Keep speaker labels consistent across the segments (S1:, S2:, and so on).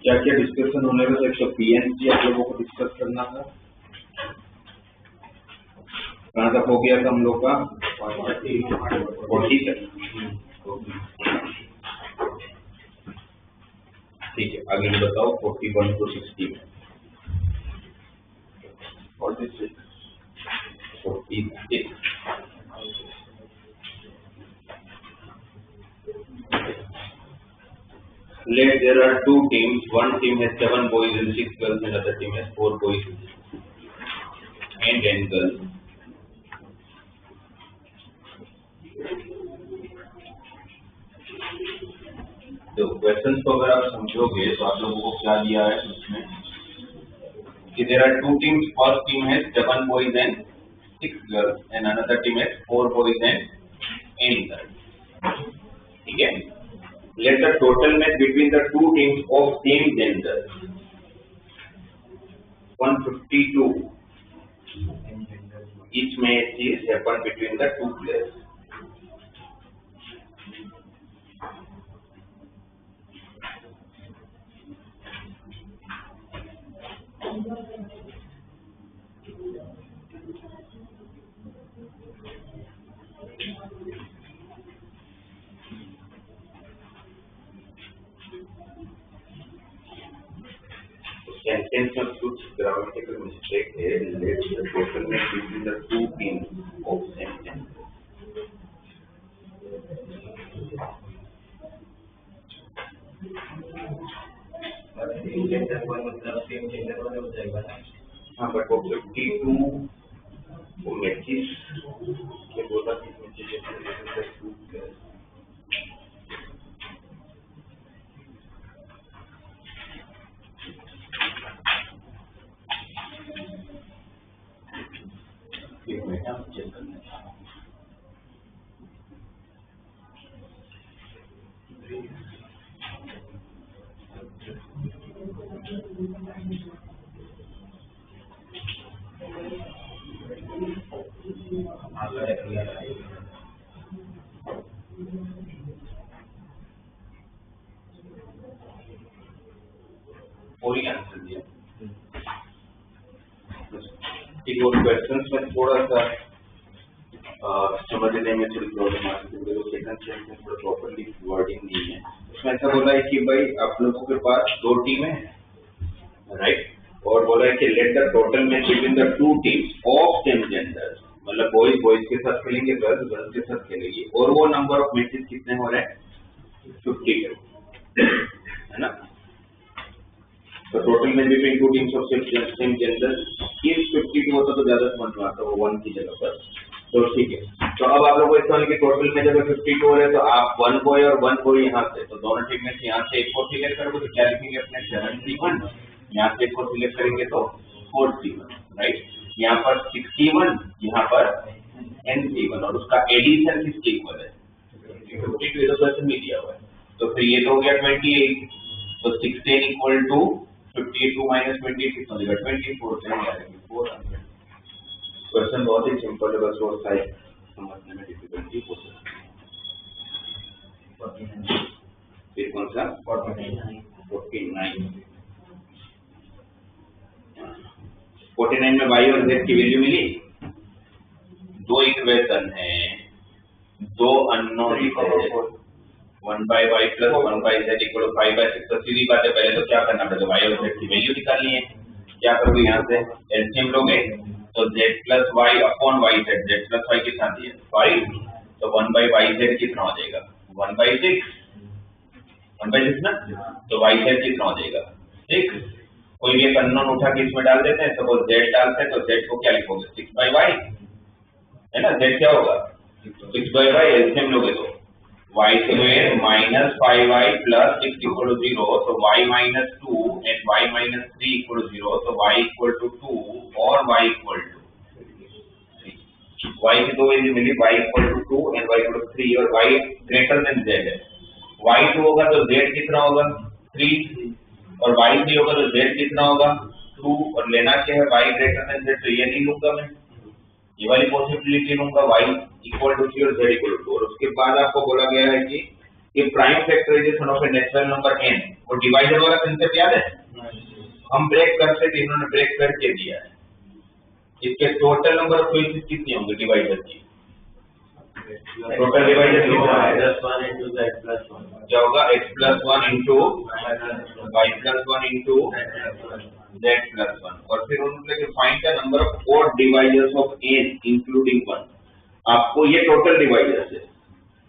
S1: क्या क्या डिस्कशन होने का था? एक तो पीएनजी आप लोगों को डिस्कस करना था। कहाँ तक हो गया था हम लोग का? 40 तक। ठीक है, आगे बताओ 41 to 60 में 46 Let there are two teams. One team has 7 boys and 6 girls, and other team has 4 boys and 10 girls. तो क्वेश्चन को अगर आप समझोगे तो आप लोगों को क्या दिया है उसमें कि there are two teams. First team has 7 boys and 6 girls, and another team has 4 boys and 8 girls. ठीक है? Let the total match between the two teams of same gender 152. Each match is happen between the two players. Sentence में कुछ grammatical mistake है. Let the total match between the two teams of same gender.
S2: Same gender का मतलब same gender वाले हो जाएगा ना।
S1: हाँ, बट वो 52 वो मैचेस के बोला कि मैचेस एक मिनट आप चेक करना पूरी आंसर दिया। ठीक है, क्वेश्चंस में थोड़ा सा समझने में थोड़ी प्रॉब्लम आ सकती है, सेकंड सेंटेंस में प्रॉपर्ली वर्डिंग नहीं है। उसमें ऐसा बोला है कि भाई आप लोगों के पास 2 टीमें हैं, राइट, और बोला है कि let the total match between the two teams of same gender, मतलब बॉयज बॉयज के साथ खेलेंगे, गर्ल्स गर्ल्स के साथ खेलेंगे, और वो नंबर ऑफ मैचेस कितने हो रहे हैं? 52, है ना। तो total match between two teams of same gender इस 52 होता तो ज्यादा समझ में आता, वो 1 की जगह पर। तो ठीक है, तो अब आप लोगों को इसका कि टोटल में जब 52 हो रहे हैं तो आप 1 बॉय और 1 बॉय यहाँ से, तो दोनों टीम में से यहाँ से एक को सिलेक्ट करोगे तो क्या लिखेंगे अपने 71, यहाँ से एक को सिलेक्ट करेंगे तो 41, राइट। यहाँ पर 61, यहाँ पर N31, और उसका एडिशन किसके इक्वल है? 52 तो में दिया हुआ है, तो फिर ये तो हो गया 28, तो 16 इक्वल टू 52 माइनस 26 हो जाएगा 24, से 400। क्वेश्चन बहुत ही सिंपल है, बस और साइज समझने में डिफिकल्टी हो सकती है। फिर कौन सा? 49 में y और z की वैल्यू मिली। 2 इक्वेशन है, 2 अननोन है, 1/y प्लस 1/z इक्वल 5/6। तो सीधी बात है, पहले तो क्या करना पड़ेगा? y और z की वैल्यू निकालनी है। क्या करोगे? यहाँ से एलसीएम लोगे तो z plus y upon y z, z plus y कितना दिया? 5, तो 1/yz कितना हो जाएगा? 1/6, 1/6 ना, तो yz कितना हो जाएगा? 6। कोई भी एक अननोन उठा के इसमें डाल देते हैं, सपोज z डालते हैं, तो z को क्या लिखोगे? 6/y, है ना। z क्या होगा? 6/y, एलसीएम लोगे तो y square minus 5y plus 6 equal to 0, तो y minus 2 and y minus 3 equal to 0, तो y इक्वल टू 2 और y इक्वल टू 3। y की दो वैल्यू मिली, y equal to 2 and y equal to 3, और y greater than z है। y 2 होगा तो z कितना होगा? 3, और y 3 होगा तो z कितना होगा? 2, और लेना क्या है? y ग्रेटर देन z, तो ये नहीं लूंगा मैं, ये वाली पॉसिबिलिटी लूंगा, y इक्वल टू 3 और z इक्वल टू 2। और उसके बाद आपको बोला गया है कि ये prime factorization of a natural number n, वो डिवाइजर वाला कंसेप्ट याद है? हम ब्रेक करते थे, इन्होंने ब्रेक करके दिया है। इसके टोटल नंबर ऑफ चॉइसेस कितनी होंगी डिवाइजर की? टोटल डिवाइजर कितना है? क्या होगा? x+1 into y+1 into z+1। और फिर उन्होंने find the number of odd divisors of n including 1। आपको ये टोटल डिवाइजर्स है,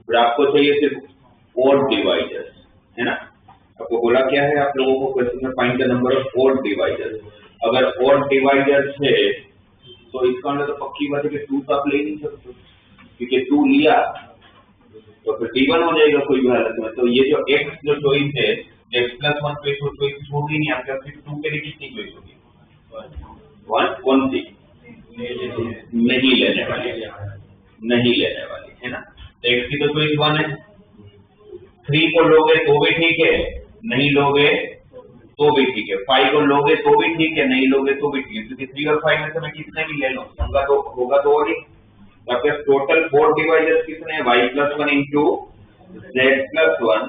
S1: फिर आपको चाहिए सिर्फ ओड डिवाइजर्स, है ना? आपको बोला क्या है आप लोगों को क्वेश्चन में, find the number of odd divisors. अगर ओड डिवाइजर्स है तो इसका मतलब तो पक्की बात है कि 2 तो आप ले नहीं सकते, क्योंकि 2 लिया तो फिर D1 हो जाएगा कोई भी हालत में। तो ये जो x जो चॉइस है, x+1 चॉइस होगी नहीं, आपके पास सिर्फ 2 के लिए कितनी चॉइस होगी? 1। कौन सी? नहीं लेने वाली, नहीं लेने वाली, है ना? तो x की तो चॉइस 1 है। 3 को लोगे तो भी ठीक है, नहीं लोगे तो भी ठीक है। 5 को लोगे तो भी ठीक है, नहीं लोगे तो भी ठीक है, क्योंकि 3 और 5 में से मैं कितने भी ले लूं होगा तो और ही। आपके टोटल 4 डिवाइजर्स कितने हैं? y+1 इंटू z+1,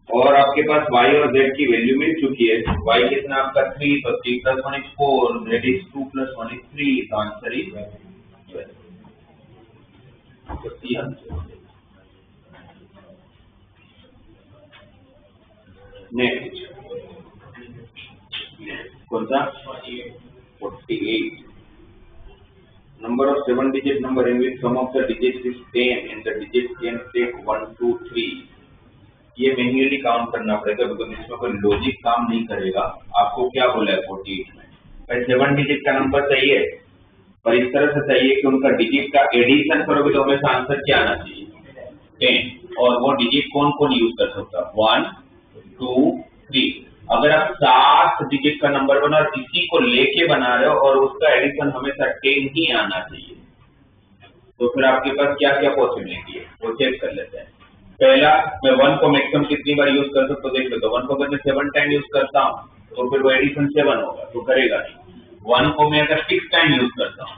S1: और आपके पास y और z की वैल्यू मिल चुकी है। y कितना आपका 3, तो 3+1 is 4, z is 2+1 is 3, तो आंसर इज 12। नेक्स्ट कौन सा? 48। Number of 7-digit number in which sum of the digits is 10 and the digits can take 1, 2, 3। ये मैन्युअली काउंट करना पड़ेगा, बिकॉज इसमें कोई लॉजिक काम नहीं करेगा। आपको क्या बोला है 48 में? भाई 7 डिजिट का नंबर चाहिए, पर इस तरह से चाहिए कि उनका डिजिट का एडिशन करोगे तो हमेशा आंसर क्या आना चाहिए? 10। और वो डिजिट कौन कौन यूज कर सकता है? 1, 2, 3। अगर आप 7 डिजिट का नंबर बना और इसी को लेके बना रहे हो और उसका एडिशन हमेशा 10 ही आना चाहिए, तो फिर आपके पास क्या क्या पॉसिबिलिटी है वो चेक कर लेते हैं। पहला, मैं 1 को मैक्सिमम कितनी बार यूज कर सकता हूँ देख लो। तो 1 को अगर मैं 7 टाइम यूज करता हूँ तो फिर वो एडिशन 7 होगा, तो करेगा नहीं। 1 को मैं अगर 6 टाइम यूज करता हूँ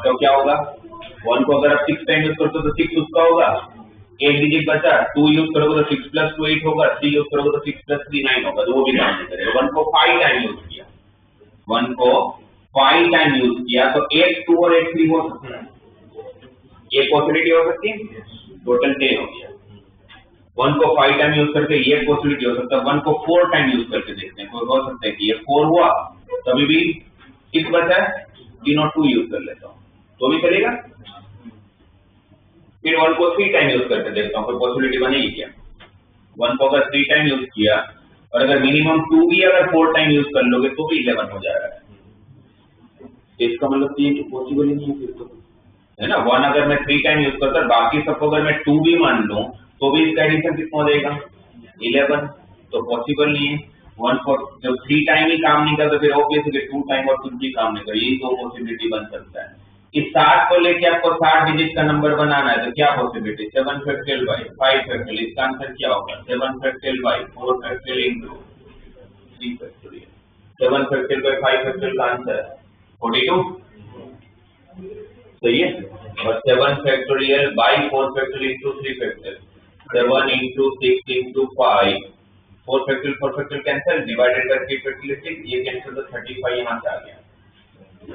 S1: तो क्या होगा? 1 को अगर आप 6 टाइम यूज करते हो तो 6 उसका होगा, एक डिजिट बचा। 2 यूज करोगे तो 6 + 2 8 होगा, 3 यूज करोगे तो 6 + 3 9 होगा, तो वो भी काम नहीं करेगा। 1 को 5 टाइम यूज किया, 1 को 5 टाइम यूज किया तो 8 2 और 8 3 हो सकता है, एक पॉसिबिलिटी हो सकती है, टोटल 10 हो गया। 1 को 5 टाइम यूज करके ये पॉसिबिलिटी हो सकता है। 1 को 4 टाइम यूज करके देखते हैं, कोई हो सकता है कि ये 4 हुआ, तभी भी 6 बचा है, 3 और 2 यूज कर लेता हूँ तो भी चलेगा। फिर 1 को 3 टाइम यूज करके देखता हूँ, कोई पॉसिबिलिटी बनेगी क्या? 1 को अगर 3 टाइम यूज किया और अगर मिनिमम 2 भी अगर 4 टाइम यूज कर लोगे तो भी 11 हो जा रहा है। इसका मतलब ये कि पॉसिबल ही नहीं है फिर तो, है ना? 1 अगर मैं 3 टाइम यूज करता, बाकी सबको अगर मैं 2 भी मान लूं तो भी इसका एडिशन कितना हो जाएगा? 11, तो पॉसिबल नहीं है। 1 को जब 3 टाइम ही काम नहीं करता, फिर ऑब्वियसली 2 टाइम और कुछ भी काम नहीं कर, यही 2 पॉसिबिलिटी बन सकता है। इस 7 को लेके आपको 7 डिजिट का नंबर बनाना है, तो क्या पॉसिबिलिटी? 7 factorial by 5 factorial. इसका आंसर क्या होगा? 7 factorial by 4 factorial into 3 factorial. 7 factorial by 5 factorial का आंसर 42, सही है। और 7 factorial by 4 factorial into 3 factorial, 7 into 6 into 5, 4 factorial cancel, divided by 3 factorial 6, ये कैंसिल तो 35 यहाँ से आ गया।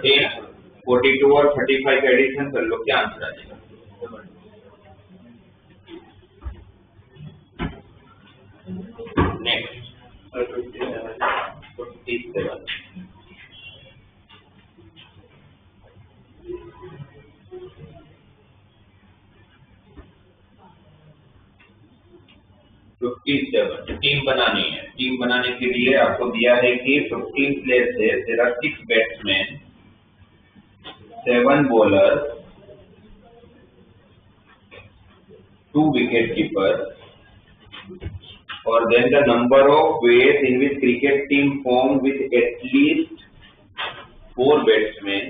S1: ठीक, 42 और 35 का एडिशन कर लो, क्या आंसर आ जाएगा? नेक्स्ट 57। टीम बनानी है। टीम बनाने के लिए आपको दिया है कि 15 प्लेयर्स है, there are 6 batsman, 7 bowlers, 2 wicket keepers, or then the number of ways in which cricket team formed with at least 4 batsmen,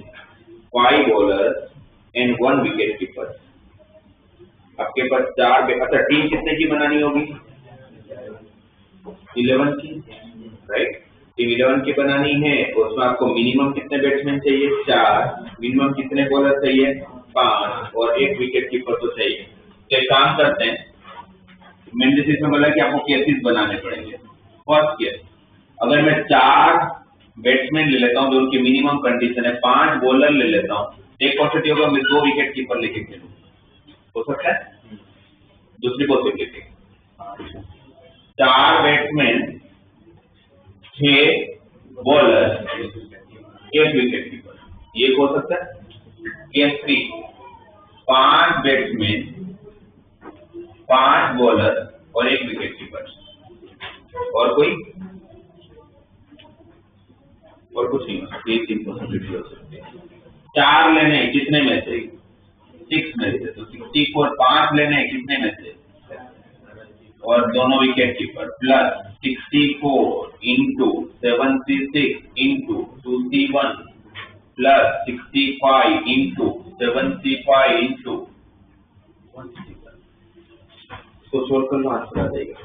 S1: 5 bowlers and 1 wicket keeper। आपके पास 4 अच्छा टीम कितने की बनानी होगी? 11 की, राइट? टीम 11 की बनानी है, उसमें आपको मिनिमम कितने बैट्समैन चाहिए? 4, मिनिमम कितने बॉलर चाहिए? 5, और 1 विकेट कीपर तो चाहिए। तो एक काम करते हैं, मेंडिस में बोला कि आपको केसेस बनाने पड़ेंगे। फर्स्ट केस, अगर मैं 4 बैट्समैन ले लेता हूँ जो उनकी मिनिमम कंडीशन है, 5 बॉलर ले लेता हूँ, एक पॉसिबिलिटी होगा मैं 2 विकेट कीपर लेके खेलूं, हो सकता है। दूसरी possibility, 4 batsman 6 bowler 1 wicket keeper, ये हो सकता है। केस 3, 5 बैट्समैन 5 बॉलर और 1 विकेट कीपर, और कोई और कुछ नहीं हो सकती, ये 3 पॉसिबिलिटी हो सकती है। 4 लेने कितने में से? 6 में से, तो 64 5 लेने कितने में से? और दोनों wicket keeper, plus 64 into 76 into 2C1 plus 65 into 75 into 161, तो सोल्व करना आंसर आ जाएगा।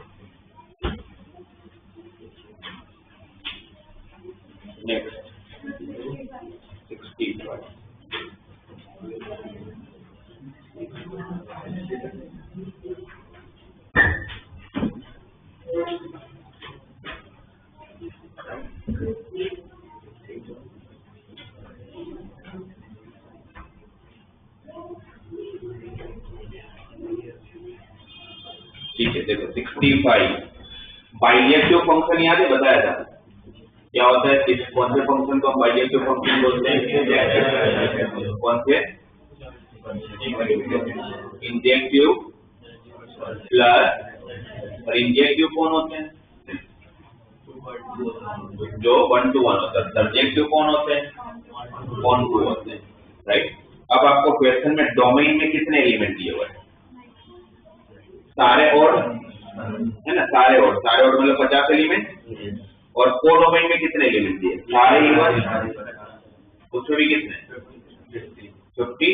S1: नेक्स्ट 65, ठीक है। देखो 65 बाइजेक्टिव फंक्शन याद है, बताया था क्या होता है? कौन से फंक्शन को हम बाइजेक्टिव फंक्शन बोलते हैं? कौन से? इंजेक्टिव प्लस, और इंजेक्टिव कौन होते हैं? जो 1 to 1 होता है। सब्जेक्टिव कौन होते हैं? 1 to 1 होते हैं, राइट। अब आपको क्वेश्चन में डोमेन में कितने एलिमेंट दिए हुए हैं? सारे और है ना, सारे और मतलब 50 एलिमेंट, और कोडोमेन में कितने एलिमेंट दिए? सारे इवन, उसमें भी कितने? 50,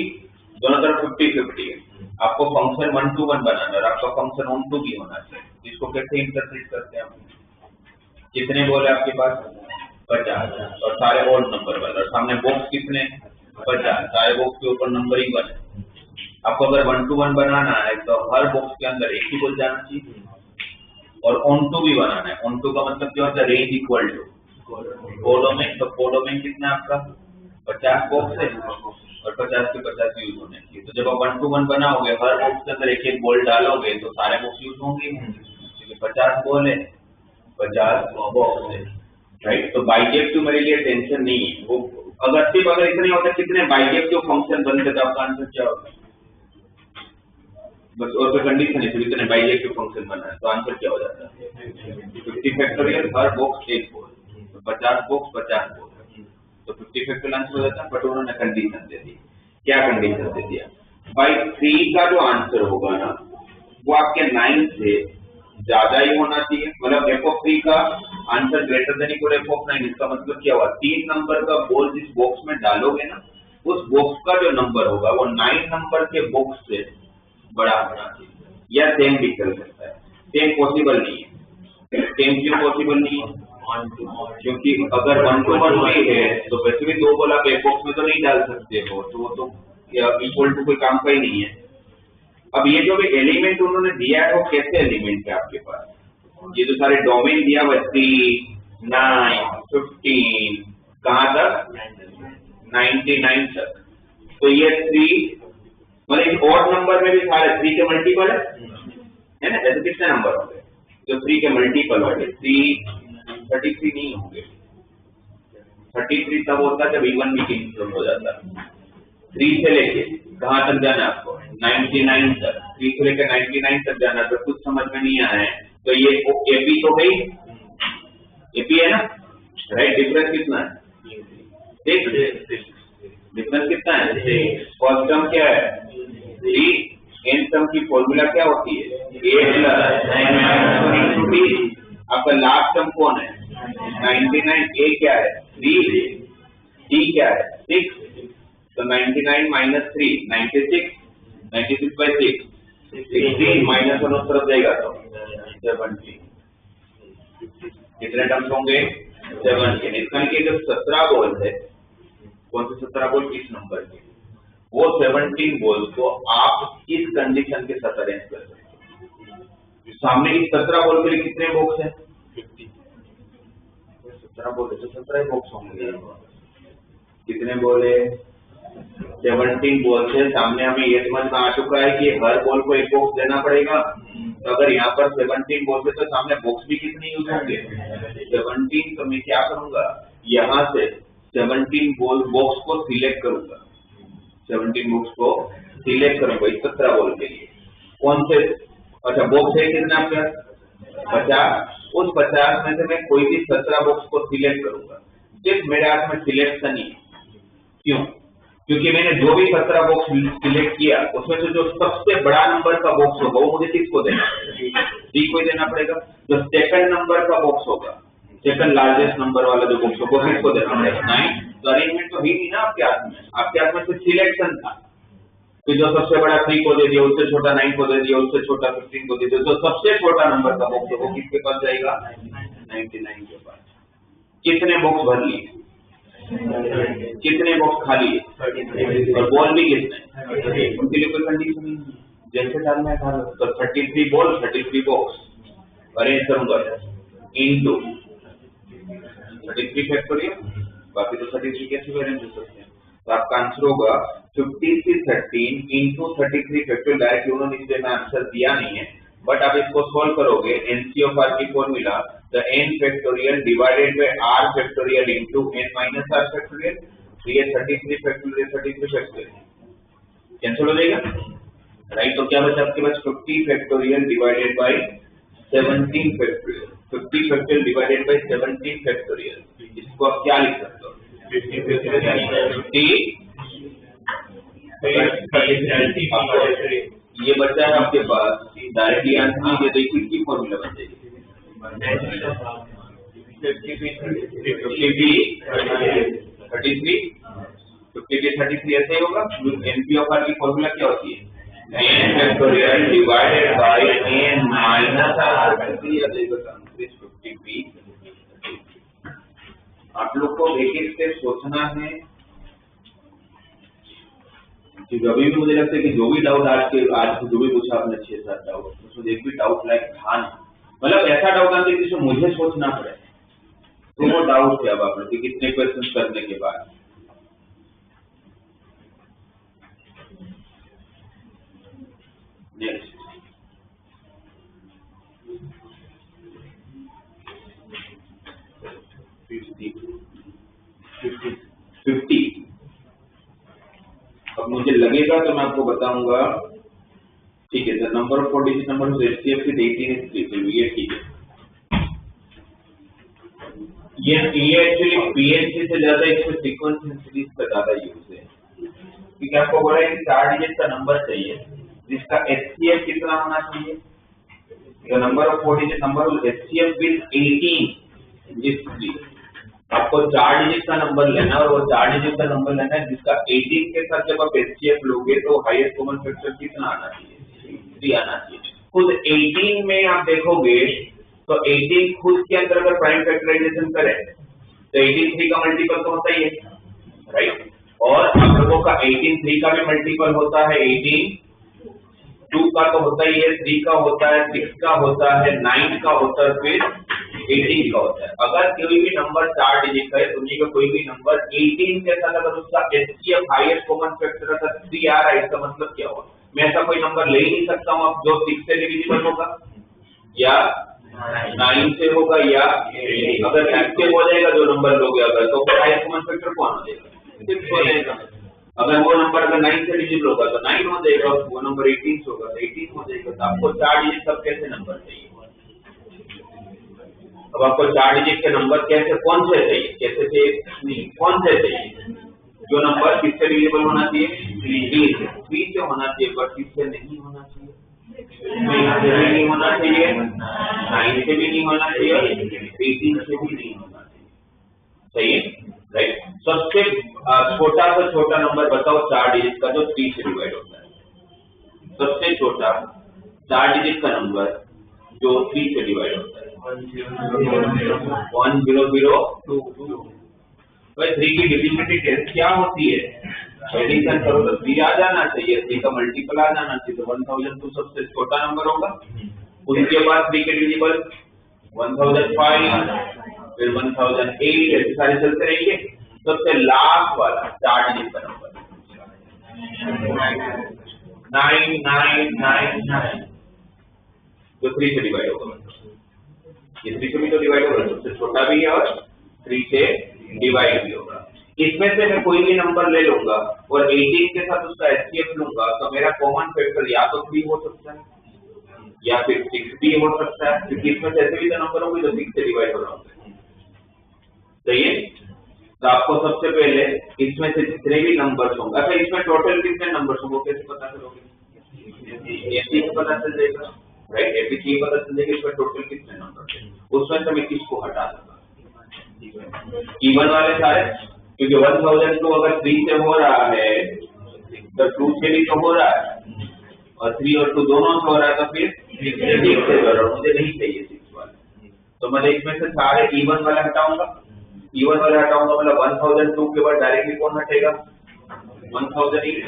S1: दोनों तरफ 50-50 है। आपको फंक्शन 1 to 1 बनाना है और आपका फंक्शन 1 to भी होना चाहिए। इसको कैसे इंटरप्रेट करते हैं आप? कितने बोले आपके पास? 50, और सारे और नंबर वाले, और सामने बॉक्स कितने? 50, सारे बॉक्स के ऊपर नंबरिंग 1। आपको अगर 1 to 1 बनाना है तो हर बॉक्स के अंदर एक ही बॉल जाना चाहिए, और ऑन टू भी बनाना है। ऑन टू का मतलब क्या होता है? Range equal to codomain. तो कोडोमेन कितना आपका? 50 बॉक्स है, और 50 के 50 यूज होने चाहिए। तो जब आप 1 to 1 बनाओगे, हर बॉक्स के अंदर एक बॉल डालोगे तो सारे बॉक्स यूज होंगे, क्योंकि 50 बॉल है, 50 बॉक्स है, राइट। तो बाइजेक्टिव मेरे लिए टेंशन नहीं है। वो अगर सिर्फ अगर इतना होता कितने बाइजेक्टिव फंक्शन बनते तो आपका आंसर क्या होगा? बस और कोई कंडीशन है, इतने बाइजेक्टिव फंक्शन बना है तो आंसर क्या हो जाता है? 50 फैक्टोरियल, हर बॉक्स एक बॉल, तो 50 बॉक्स 50 बॉल, तो 50 फैक्टोरियल आंसर हो जाता है। बट उन्होंने कंडीशन दे दी। क्या कंडीशन दे दिया? भाई 3 का जो आंसर होगा ना, वो आपके 9 से ज्यादा ही होना चाहिए। मतलब f(3) का answer greater than equal f(9). इसका मतलब क्या हुआ? 3 नंबर का बॉल जिस बॉक्स में डालोगे ना, उस बॉक्स का जो नंबर होगा वो 9 नंबर के बॉक्स से बड़ा होना चाहिए, या सेम भी चल सकता है। सेम पॉसिबल नहीं है। सेम क्यों पॉसिबल नहीं है? क्योंकि अगर 1 to 1 भी है तो वैसे भी 2 बॉल आप एक बॉक्स में तो नहीं डाल सकते हो, तो वो तो इक्वल टू कोई काम का ही नहीं है। अब ये जो भी एलिमेंट उन्होंने दिया है वो कैसे एलिमेंट है आपके पास? ये जो सारे डोमेन दिया हुआ 3, 9, 15, कहाँ तक? 99 तक। तो ये 3 मतलब ऑड नंबर में भी सारे 3 के मल्टीपल है ना? ऐसे कितने नंबर होंगे जो 3 के मल्टीपल होंगे? 33 नहीं होंगे। 33 तब होता है जब इवन भी इंक्लूड हो जाता है। 3 से लेके कहाँ तक जाना है आपको? 99 तक। 3 से लेकर 99 तक जाना है। तो कुछ समझ में नहीं आया है तो ये एपी तो गई, एपी है ना, राइट। डिफरेंस कितना है? 6। डिफरेंस कितना है? फर्स्ट टर्म क्या है? 3। एंड टर्म की फॉर्मूला क्या होती है? a + 9 आपका लास्ट टर्म कौन है? 99। a क्या है? 3। d क्या है? 6। तो 99 - 3 96। 96/6 16 माइनस वन उस तरफ जाएगा तो 17। कितने टर्म्स होंगे? 17। इसका के जो 17 बॉल है, कौन से 17 बॉल? किस नंबर के? वो 17 बॉल को आप इस कंडीशन के साथ अरेंज कर सकते हैं। सामने की 17 बॉल के लिए कितने बॉक्स है? 17 बॉल है तो 17 ही बॉक्स होंगे। कितने बॉल है? 17 बॉल है। सामने हमें ये समझ में आ चुका है कि हर बॉल को एक बॉक्स देना पड़ेगा। तो अगर यहाँ पर 17 बॉल है तो सामने बॉक्स भी कितने यूज होंगे? 17। तो मैं क्या करूंगा, यहाँ से 17 बॉल बॉक्स को सिलेक्ट करूंगा, 17 बॉक्स को सिलेक्ट करूंगा इस 17 बॉल के लिए। कौन से? अच्छा, बॉक्स है कितना आपका? 50। उस 50 में से मैं कोई भी 17 बॉक्स को सिलेक्ट करूंगा। सिर्फ मेरे हाथ में सिलेक्शन ही है। क्यों? क्योंकि मैंने जो भी 17 बॉक्स सिलेक्ट किया उसमें से जो सबसे बड़ा नंबर का बॉक्स होगा वो मुझे किसको देना पड़ेगा? डी को देना पड़ेगा। जो सेकंड नंबर का बॉक्स होगा, सेकंड लार्जेस्ट नंबर वाला जो बॉक्स होगा किसको देना पड़ेगा? 9। तो अरेंजमेंट तो ही नहीं ना आपके हाथ में, आपके हाथ में सिर्फ सिलेक्शन था। तो जो सबसे बड़ा 3 को दे दिया, उससे छोटा 9 को दे दिया, उससे छोटा 15 को दे दिया, तो सबसे छोटा नंबर का बॉक्स होगा किसके पास जाएगा? 99 के पास। कितने बॉक्स भर लिए? कितने बॉक्स खाली है? और बॉल भी कितने? उनके लिए कोई कंडीशन नहीं है, जैसे डालना है डालो। तो 33 बॉल 33 बॉक्स अरेंज करूंगा इनटू 33 फैक्टोरियल। बाकी तो 33 कैसे भी अरेंज हो सकते हैं। तो आपका आंसर होगा 5313 इंटू 33 फैक्टोरियल। डायरेक्ट उन्होंने इसलिए मैं आंसर दिया नहीं है, बट आप इसको सोल्व करोगे एनसीओआर की formula the n factorial divided bye r factorial into n minus r factorial. तो ये 33 फैक्टोरियल 33 फैक्टोरियल कैंसिल हो जाएगा, राइट। तो क्या बचा आपके पास? 50 factorial divided bye 17 factorial. 50 factorial divided bye 17 factorial. इसको आप क्या लिख सकते हो? 50 ये बचा है आपके पास। डायरेक्टली आंसर नहीं दे देखिए की फॉर्मूला बन जाएगी 33 ऐसे ही होगा। एनपीओआर की फॉर्मूला क्या होती है? n factorial divided by n minus r factorial. आप लोग को एक एक से सोचना है कि कभी भी मुझे लगता है कि जो भी डाउट आज जो भी पूछा आपने 6-7 डाउट, उसमें एक भी डाउट लाइक था नहीं। मतलब ऐसा डाउट आते कि जिसमें मुझे सोचना पड़े, तो वो डाउट है। अब आप लोग कितने क्वेश्चन करने के बाद नेक्स्ट 50। अब मुझे लगेगा तो मैं आपको बताऊंगा, ठीक है। The number of 4 digit number of HCF with 18 is 3, ये ठीक है। ये एक्चुअली पीएनसी से ज्यादा इसमें सीक्वेंस सीरीज का ज्यादा यूज है, क्योंकि आपको बोला है कि 4 डिजिट का नंबर चाहिए जिसका एचसीएफ कितना होना चाहिए? The number of 4 digit number of HCF with 18 is 3। आपको 4 डिजिट का नंबर लेना है और वो 4 डिजिट का नंबर लेना है जिसका 18 के साथ जब आप एचसीएफ लोगे तो हाईएस्ट कॉमन फैक्टर कितना आना चाहिए? 3 आना चाहिए। खुद 18 में आप देखोगे तो 18 खुद के अंदर अगर प्राइम फैक्टराइजेशन करें तो 18 3 का मल्टीपल तो होता ही है, राइट। और आप लोगों का 18 3 का भी मल्टीपल होता है, 18 2 का तो होता ही है, 3 का होता है, 6 का होता है, 9 का होता है, फिर 18 का होता है। अगर कोई भी नंबर 4 डिजिट का है, दुनिया का कोई भी नंबर 18 के साथ अगर उसका एचसीएफ हाईएस्ट कॉमन फैक्टर अगर 3 आ रहा है, इसका मतलब क्या हुआ? मैं ऐसा कोई नंबर ले ही नहीं सकता हूँ अब जो 6 से डिविजिबल होगा या 9 से होगा, या अगर 6 से हो जाएगा जो नंबर लोगे अगर, तो हाईएस्ट कॉमन फैक्टर कौन हो जाएगा? 6 हो जाएगा। अगर वो नंबर अगर 9 से डिजिट होगा तो 9 हो जाएगा, वो नंबर 18 से होगा तो 18 हो जाएगा। तो आपको 4 डिजिट सब कैसे नंबर चाहिए? अब आपको 4 डिजिट के नंबर कैसे, कौन से चाहिए? कैसे चाहिए नहीं, कौन से चाहिए? जो नंबर किससे डिविजिबल होना चाहिए? 3 से होना चाहिए, पर 6 से नहीं होना चाहिए, 8 से भी नहीं होना चाहिए, 9 से भी नहीं होना चाहिए, 18 से भी नहीं होना चाहिए। सही है, राइट। सबसे छोटा से छोटा नंबर बताओ 4 डिजिट का जो 3 से डिवाइड होता है। सबसे छोटा 4 डिजिट का नंबर जो 3 से डिवाइड होता है 1002। भाई 3 की डिविजिबिलिटी टेस्ट क्या होती है? एडिशन करो तो 3 आ जाना चाहिए, 3 का मल्टीपल आ जाना चाहिए, तो 1000 तो सबसे छोटा नंबर होगा। उसके बाद 3 के डिविजिबल 1005, फिर 1008, ऐसे सारे चलते रहेंगे। सबसे लास्ट वाला 4 डिजिट का नंबर 9999, जो 3 से डिवाइड होगा। ये 3 से भी तो डिवाइड होगा, सबसे छोटा भी है और 3 से डिवाइड भी होगा। इसमें से मैं कोई भी नंबर ले लूंगा और 18 के साथ उसका एचसीएफ लूंगा, तो मेरा कॉमन फैक्टर या तो 3 हो सकता है या फिर 6 भी हो सकता है, क्योंकि इसमें से ऐसे भी तो नंबर होंगे जो 6 से डिवाइड हो रहा होगा। सही है? तो आपको सबसे पहले इसमें से जितने भी नंबर्स होंगे, अच्छा इसमें टोटल कितने नंबर्स होंगे कैसे पता करोगे? एपी को पता चल जाएगा, राइट? एपी की पता चल जाएगा इसमें टोटल कितने नंबर है। उसमें से मैं किसको हटा दूंगा? इवन वाले सारे, क्योंकि 1002 अगर 3 से हो रहा है तो 2 से भी तो हो रहा है, और 3 और 2 दोनों से हो रहा है, तो फिर 6 से हो रहा है। मुझे नहीं चाहिए 6 वाले, तो मैं इसमें से सारे इवन वाले हटाऊंगा। इवन वाले हटाऊंगा मतलब 1002 के बाद डायरेक्टली कौन हटेगा? 1008,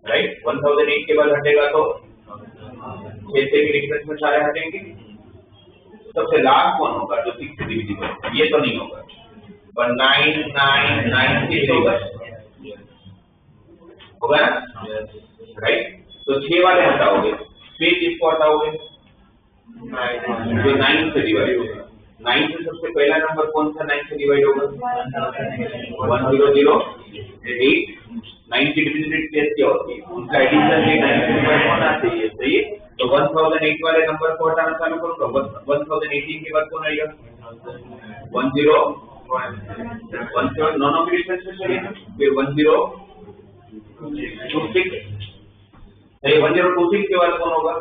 S1: राइट? 1008 के बाद हटेगा तो 6 से के डिफरेंस में सारे हटेंगे। सबसे लास्ट कौन होगा जो 6 से डिविजिबल? ये तो नहीं होगा, पर 9996 होगा ना, राइट? तो 6 वाले हटाओगे, फिर किसको हटाओगे? जो 9 से डिवाइड होगा। 9 से सबसे पहला नंबर कौन सा 9 से डिवाइड होगा? 1008। 9 की डिविजिबिलिटी कैसे होती है? उनका एडिशन भी 9 से डिवाइड होना चाहिए। सही है? तो 1008 वाले नंबर को हटाना चालू करूंगा। 1018 के बाद कौन आएगा? 10 नॉन की डिफरेंस में चलेगा, फिर 1026। 1026 के बाद कौन होगा?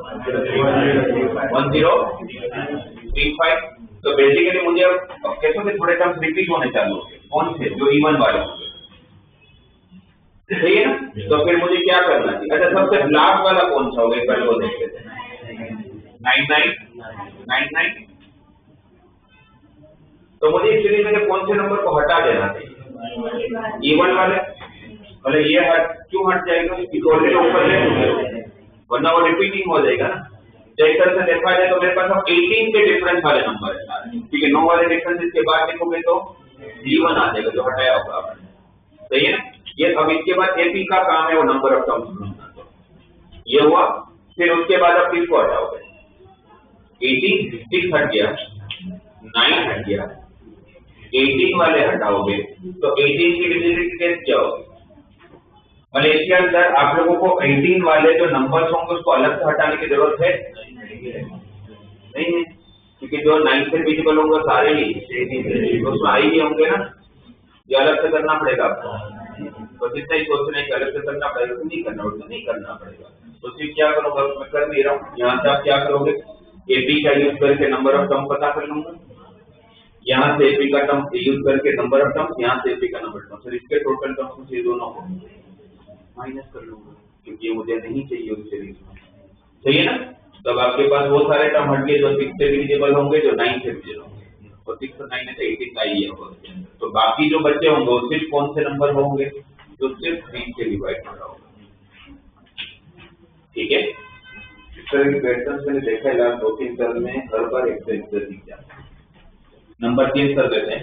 S1: 1035। तो बेसिकली मुझे अब कैसे से थोड़े टर्म्स रिपीट होने चालू हो गए। कौन से? जो इवन वाले होंगे। सही है ना? तो फिर मुझे क्या करना चाहिए? अच्छा सबसे लास्ट वाला कौन सा होगा? एक बार वो देखते हैं। 9999। तो मुझे एक्चुअली मेरे कौन से नंबर को हटा देना चाहिए? इवन वाले। मतलब ये क्यों हट जाएगा? ऑलरेडी ऊपर ले चुके, वरना वो रिपीटिंग हो जाएगा ना। तो एक तरह से देखा जाए तो मेरे पास अब 18 के डिफरेंस वाले नंबर है, ठीक है? 9 वाले डिफरेंस के बाद देखोगे तो G1 आ जाएगा जो हटाया होगा आपने। सही है ना? ये अब इसके बाद एपी का काम है वो नंबर ऑफ टर्म्स ढूंढना। ये हुआ, फिर उसके बाद आप किसको हटाओगे? 18, 6 हट गया, 9 हट गया, 18 वाले हटाओगे तो 18 की डिविजिबिलिटी कैसे क्या होगी? मतलब इसके अंदर आप लोगों को 18 वाले जो नंबर्स होंगे उसको अलग से हटाने की जरूरत है नहीं है, क्योंकि जो 9 से डिविजिबल होंगे सारे ही उसमें आई ही होंगे ना। ये अलग से करना पड़ेगा आपको, तो जितना ही सोचने की अलग से करना पड़ेगा तो नहीं करना, उसको नहीं करना पड़ेगा। तो सिर्फ क्या करूंगा, मैं कर नहीं रहा हूँ। यहाँ से आप क्या करोगे? एपी का यूज करके नंबर ऑफ टर्म पता कर लूंगा। यहाँ से एपी का टर्म यूज करके नंबर ऑफ टर्म्स, यहाँ से एपी का नंबर टर्म, फिर इसके टोटल टर्म्स से दोनों को माइनस कर लूंगा, क्योंकि ये मुझे नहीं चाहिए उस सीरीज में। सही है ना? तो अब आपके पास वो सारे टर्म हट गए जो 6 से डिविजिबल होंगे, जो 9 से डिविजिबल होंगे, और 6 और 9 में से 18 का ही होगा। तो बाकी जो बच्चे होंगे वो सिर्फ कौन से नंबर होंगे? जो सिर्फ 3 से डिवाइड हो रहा होगा। ठीक है? इस तरह के पैटर्न मैंने देखा है लास्ट 2-3 साल में, हर बार एक से दिख जाता है। नंबर चेंज कर देते हैं।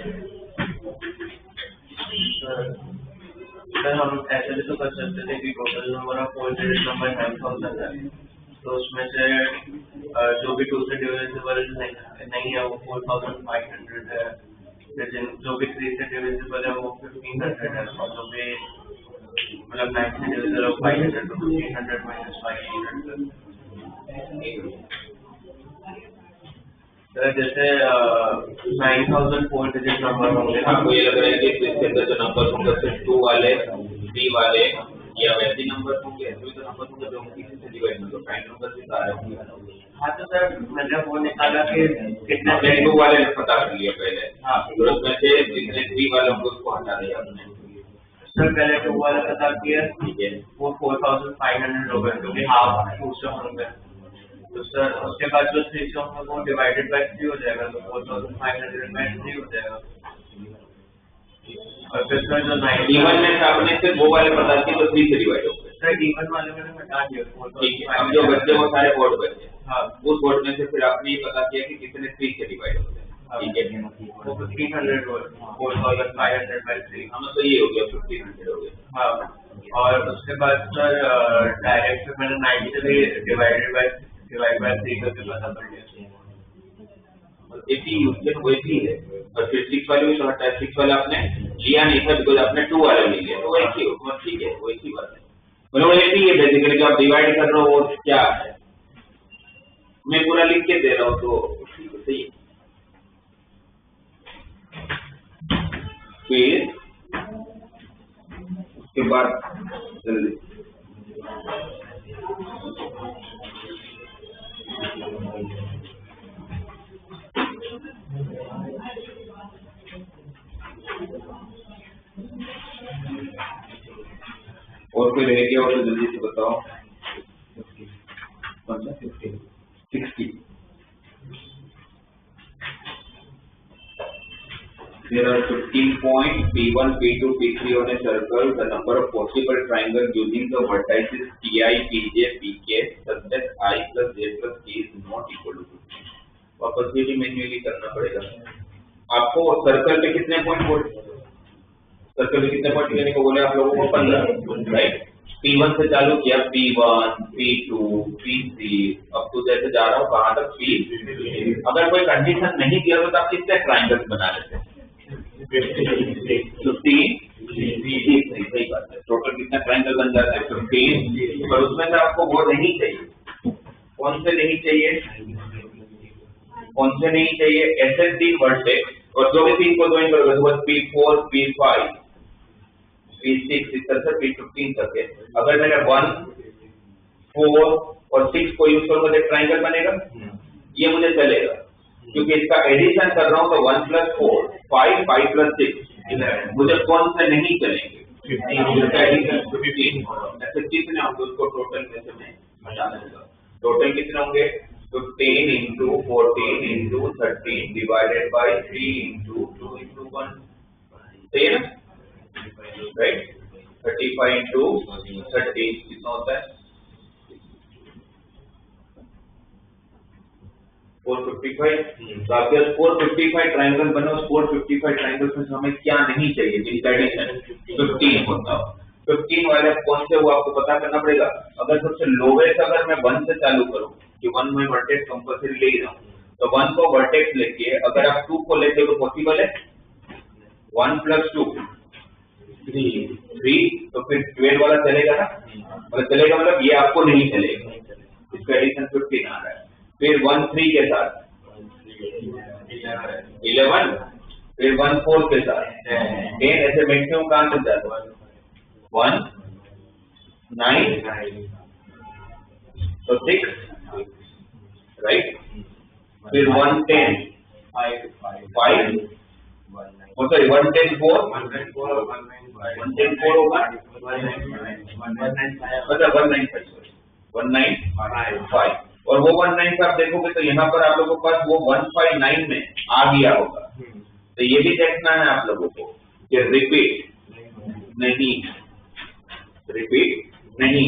S2: सर हम ऐसे भी तो कर सकते थे कि total number of 4 digit number 9000 है, तो उसमें से जो भी 2 से डिविजिबल नहीं है वो 4500 है, लेकिन जो भी 3 से डिविजिबल है वो 1500 है, और जो भी मतलब 9 से डिविजिबल है 500 तो 1500 माइनस 500। जैसे 9000 4 डिजिट नंबर होंगे।
S1: आपको ये लग रहा है कि इसके अंदर जो नंबर होंगे सिर्फ 2 वाले, 3 वाले या वैसे नंबर होंगे, ऐसे तो नंबर होंगे जो किसी से डिवाइड में, तो प्राइम नंबर से सारे होंगे।
S2: हाँ तो सर मैंने वो निकाला कि कितने
S1: 2 वाले पता कर लिया पहले। हाँ, तो उसमें से जितने 3 वाले होंगे उसको हटा दिया आपने।
S2: सर पहले 2 वाले पता किया,
S1: ठीक है,
S2: वो 4500 हो गए, क्योंकि हाफ 2 से होंगे। तो सर उसके बाद जो 3 से होंगे वो डिवाइडेड बाय 3 हो जाएगा, तो 4500 बाय 3 हो जाएगा। और फिर सर जो 9
S1: इवन में से आपने सिर्फ वो वाले पता किए तो 3 से डिवाइड हो गए,
S2: दूसरे D1 वाले मैंने हटा दिया।
S1: ठीक है, अब जो बच्चे वो सारे बोर्ड बचे,
S2: हाँ,
S1: उस बोर्ड में से फिर आपने ये पता किया कि कितने 3 से डिवाइड होते हैं। ठीक है,
S2: वो 1500 हो, 4500 by 3।
S1: हमें तो ये हो गया 1500 हो गया।
S2: हाँ, और उसके बाद सर डायरेक्ट मैंने 93 डिवाइड बाय 3 करके पता कर लिया।
S1: 80 यूज वैसी है, और फिर 6 वाले भी तो हटा है। 6 वाला आपने लिया नहीं था बिकॉज आपने 2 वाला ले लिया, तो वैसी हो, ठीक है, वैसी बात है। मतलब वैसी है बेसिकली, जो आप डिवाइड कर रहे हो वो क्या है, मैं पूरा लिख के दे रहा हूँ तो सही है। फिर उसके बाद जल्दी और कोई रह गया हो तो जल्दी से बताओ। 60 There are 15 points P1, P2, P3 on a circle. The number of possible triangles using the vertices PI, PJ, PK such that I plus J plus K is not equal to 15. वापस ये भी manually करना पड़ेगा आपको। Circle पे कितने point बोले, circle पे कितने पॉइंट लेने को बोले आप लोगों को? 15, राइट। P1 से चालू किया, P1, P2, P3, अब तो जैसे जा रहा हूँ कहाँ तक P। अगर कोई कंडीशन नहीं दिया तो आप कितने ट्राइंगल्स बना लेते हैं? 15, सही बात है। टोटल कितना ट्राइंगल बन जाता है? 15। पर उसमें से आपको वो नहीं चाहिए, कौन से नहीं चाहिए, कौन से नहीं चाहिए? ऐसे 3 वर्टेक्स, और जो भी 3 को ज्वाइन करोगे तो बस P4, P5, P6 इस तरह से P15 तक है। अगर मैंने 1, 4 और 6 को यूज करूंगा तो ट्राइंगल बनेगा, ये मुझे चलेगा क्योंकि इसका एडिशन कर रहा हूं तो 1 + 4, 5, 5 + 6, 11। मुझे कौन से नहीं चलेंगे? 15। ऐसे कितने होंगे उसको टोटल में से मैं बता दूंगा। टोटल कितने होंगे? 15 × 14 × 13 डिवाइडेड बाय 3 × 2 × 1, सही है ना? राइट। 35 × 30 कितना होता है? 455। तो आपके 455 ट्राइंगल बने, उस 455 ट्राइंगल में हमें क्या नहीं चाहिए? जिनका एडिशन 15 होता हो। 15 वाले कौन से वो आपको पता करना पड़ेगा। अगर सबसे लोवेस्ट अगर मैं 1 से चालू करूं कि 1 में वर्टेक्स कंपल्सरी ले ही रहा हूं, तो 1 को वर्टेक्स लेके अगर आप 2 को लेते हो तो पॉसिबल है? 1 + 2 3, तो फिर 12 वाला चलेगा ना? अगर चलेगा मतलब ये आपको नहीं चलेगा, इसका एडिशन 15 आ रहा है। फिर 1 3 के साथ 11, फिर 1 4 के साथ 10, ऐसे मैक्सिमम कहां तक जाता है? 1 9, तो 6, राइट। फिर 1 10 5, सॉरी 1 10 4, 1 10 4 होगा, मतलब 195 और वो 195 आप देखोगे तो यहाँ पर आप लोगों के पास वो 159 में आ गया होगा। तो ये भी देखना है आप लोगों को कि रिपीट नहीं,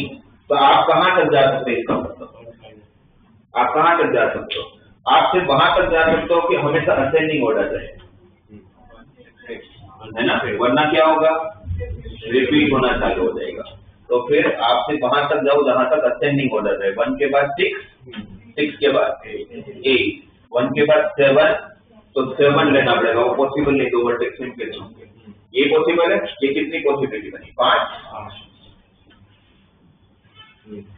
S1: तो आप कहाँ तक जा सकते हैं? इसका मतलब आप कहाँ तक जा सकते हो? आप सिर्फ वहां तक जा सकते हो कि हमेशा असेंडिंग ऑर्डर रहे, है ना? वरना क्या होगा? रिपीट होना चालू हो जाएगा। तो फिर आप सिर्फ वहां तक जाओ जहां तक असेंडिंग ऑर्डर रहे। 1 के बाद 6, 6 के बाद 8, 1 के बाद 7, तो 7 लेना पड़ेगा। वो पॉसिबल नहीं, 2 वर्टेक्स के होंगे। ये पॉसिबल है? ये कितनी पॉसिबिलिटी बनी?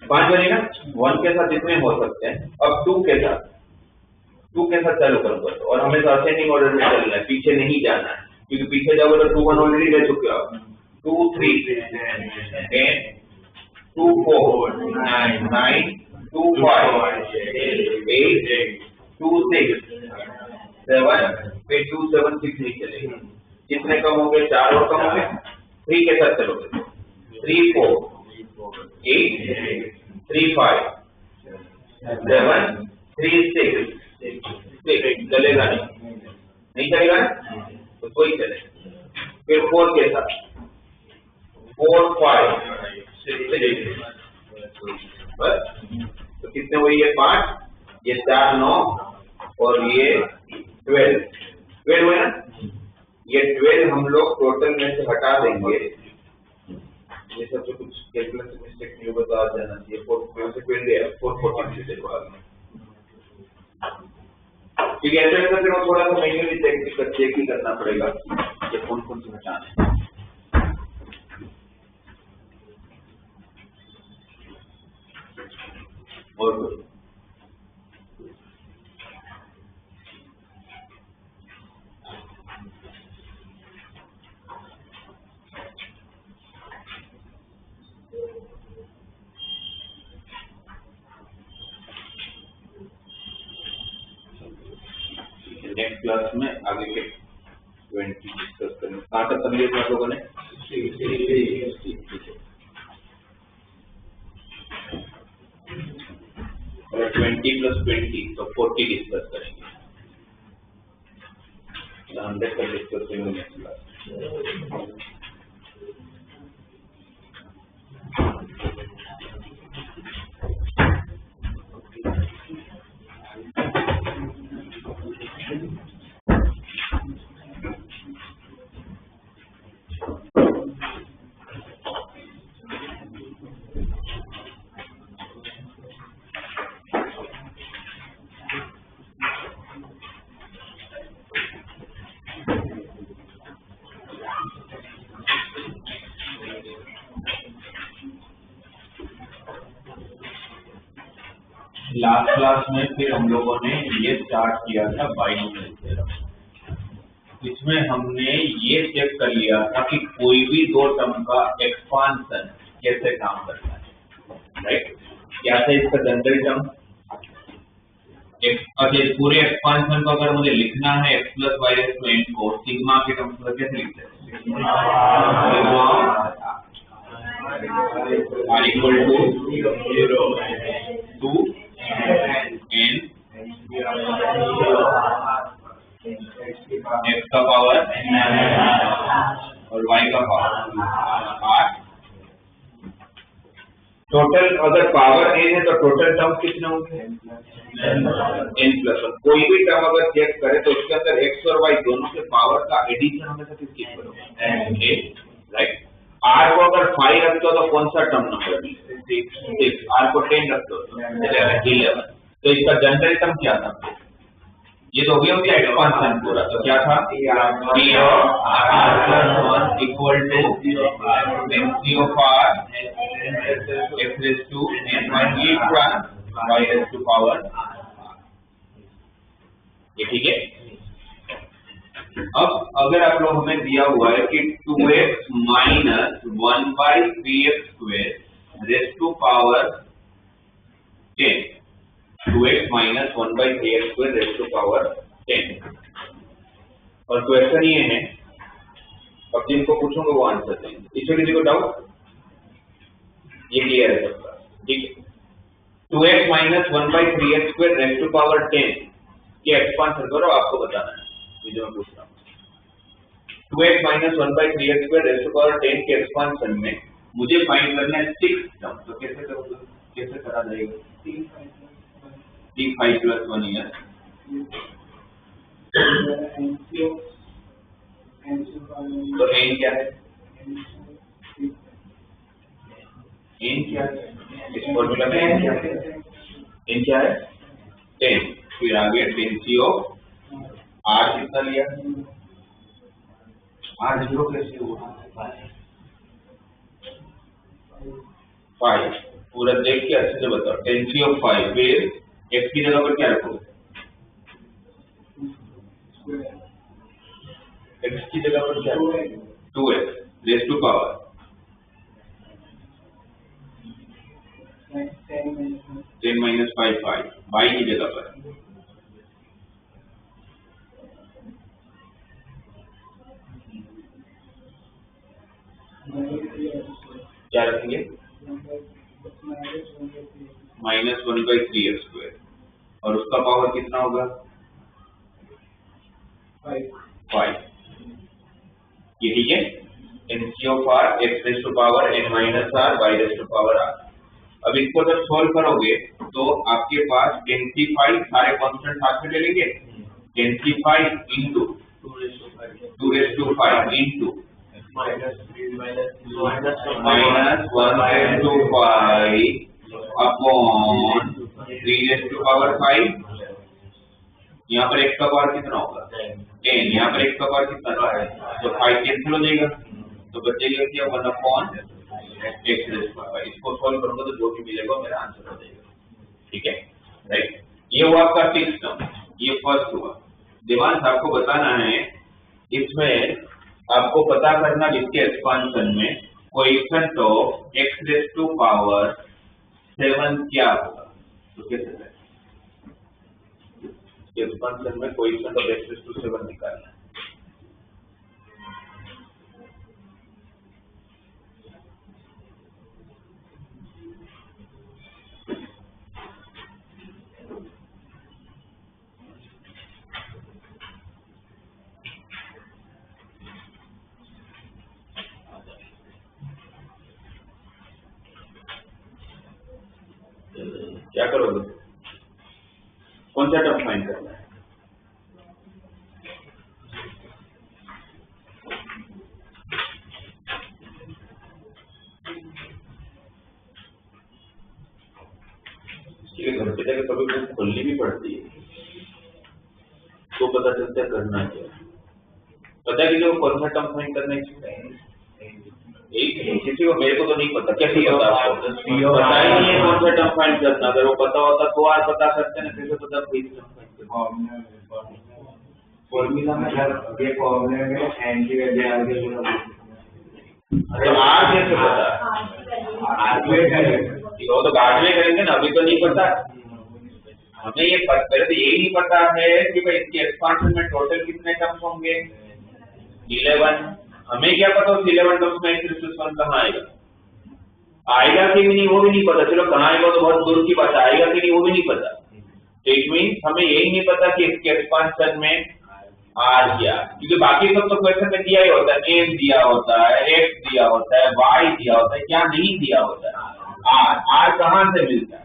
S1: 5 बनी ना? 1 के साथ जितने हो सकते हैं। अब 2 के साथ चालू करूंगा और हमेशा असेंडिंग ऑर्डर में चलना है, पीछे नहीं जाना है, क्योंकि पीछे जाओगे तो 2 1 ऑलरेडी ले चुके हो। 2 3 10, 2 4 9, 2 5 8, 2 6 7, फिर 2 7 6 नहीं चलेगा। कितने कम हो गए? 4 और कम हो गए। 3 के साथ चलोगे 3 4 8 3 5 7 3 6 चलेगा नहीं चलेगा ना? तो कोई चलेगा। फिर 4 के साथ 4 5 6 4 9 और ये 12 है ना। ये 12 हम लोग टोटल में से हटा देंगे। ये सब तो कुछ कैलकुलेशन मिस्टेक नहीं होगा तो आ जाना चाहिए। 4 से 12 है 440 से देखो आगे। ठीक है, ऐसे करके मैं थोड़ा सा मैन्युअली चेक ही करना पड़ेगा ये कौन कौन से हटाने हैं। और कुछ नेक्स्ट क्लास में आगे के 20 डिस्कस करेंगे। कहाँ तक कर लिया आप लोगों ने? और 20 + 20 तो 40 डिस्कस करेंगे। 100 का डिस्कस करेंगे नेक्स्ट क्लास। लास्ट क्लास में फिर हम लोगों ने ये स्टार्ट किया था बाइनोमियल थ्योरम। इसमें हमने ये चेक कर लिया था कि कोई भी दो टर्म का एक्सपांशन कैसे काम करता है, राइट। क्या था इसका जनरल टर्म? पूरे एक्सपांशन को अगर मुझे लिखना है x + y n को सिग्मा के टर्म्स में कैसे लिखते हैं? r = 0 to n x का पावर और y का पावर r। टोटल अगर पावर n है तो टोटल टर्म कितने होंगे? n+1। कोई भी टर्म अगर चेक करे तो उसके अंदर x और y दोनों के पावर का एडिशन हमेशा किसकी करोगे? राइट। r को अगर 5 रखते हो तो कौन सा टर्म नंबर? 6। r को 10 रखते हो तो 11। तो इसका जनरल टर्म क्या था? ये तो हो गया एक्सपांशन पूरा। तो क्या था? p of r+1 equal to c of r x⁻n y⁻r। ये ठीक है। अब अगर आप लोग हमें दिया हुआ है कि 2x - 1/3x² raised to power 10, 2x - 1/3x² raised to power 10, और क्वेश्चन ये है, अब जिनको पूछूंगा वो आंसर देंगे। इसमें किसी को डाउट? ये क्लियर है सबका? ठीक है। 2x - 1/3x² raised to power 10 ये एक्सपांशन करो, आपको बताना है। ये जो मैं पूछ रहा हूँ 2x - 1/3x² raised to power 10 के एक्सपांशन में मुझे फाइंड करना है 6 टर्म। तो कैसे करोगे? कैसे करा जाएगा? 3 5 + 1 ईयर। तो n क्या है? n क्या है? इस फॉर्मूला में n क्या है? n क्या है? 10। फिर आगे 10c of r कितना लिया? r 0 कैसे हुआ? 5। पूरा देख के अच्छे से बताओ। 10c of 5 फिर x की जगह पर क्या रखोगे? x की जगह पर क्या? 2x raised to power 10 - 5 5 y की जगह पर क्या रखेंगे? -1/3x²। और उसका पावर कितना होगा? 5। ये ठीक है। n c of r x raised to power n - r y raised to power r। अब इसको जब सोल्व करोगे तो आपके पास 10c5 सारे कांस्टेंट साथ में ले लेंगे 10c5 into 2 raised to 5 into -1/5 upon 3 raised to power 5। यहाँ पर x का पावर कितना होगा 10, यहाँ पर x का पावर कितना है तो 5 कैंसिल हो जाएगा तो बचेगा क्या 1/x raised to 5। इसको सॉल्व करूंगा तो जो भी मिलेगा मेरा आंसर हो जाएगा। ठीक है राइट, ये हुआ आपका फिक्स टर्म, ये फर्स्ट हुआ। दिमाग आपको बताना है इसमें आपको पता करना इसके एक्सपांशन में coefficient of x raised to power 7 क्या होगा। तो कैसे करें एक्सपांशन में coefficient of x raised to 7 निकालना है। क्या करोगे, कौन सा टर्म फाइंड करना है। घर पे जाकर कभी कभी खोलनी भी पड़ती है तो पता चलता है करना क्या। पता कि जो कौन सा टर्म फाइंड करना है किसी को, मेरे को तो नहीं पता, कैसे पता आपको पता ही नहीं है कौन सा टर्म फाइंड करना। अगर वो पता होता तो आप बता सकते हैं ना, कैसे पता फॉर्मूला में ये फॉर्मूले में एन की वैल्यू आगे तो आर कैसे पता वो तो बाद में करेंगे ना, अभी तो नहीं पता हमें। ये पहले तो यही नहीं पता है कि भाई इसके एक्सपांशन में टोटल कितने टर्म्स होंगे 11। हमें क्या पता उस 11 टर्म्स में x raised to 7 कहाँ आएगा कि नहीं वो भी नहीं पता। चलो कहाँ आएगा तो बहुत दूर की बात, आएगा कि नहीं वो भी नहीं पता। इट मींस हमें यही नहीं पता कि इसके एक्सपांशन में r क्या, क्योंकि बाकी सब तो क्वेश्चन में दिया ही होता है, m दिया होता है, x दिया होता है, y दिया होता है, क्या नहीं दिया होता है r कहाँ से मिलता है।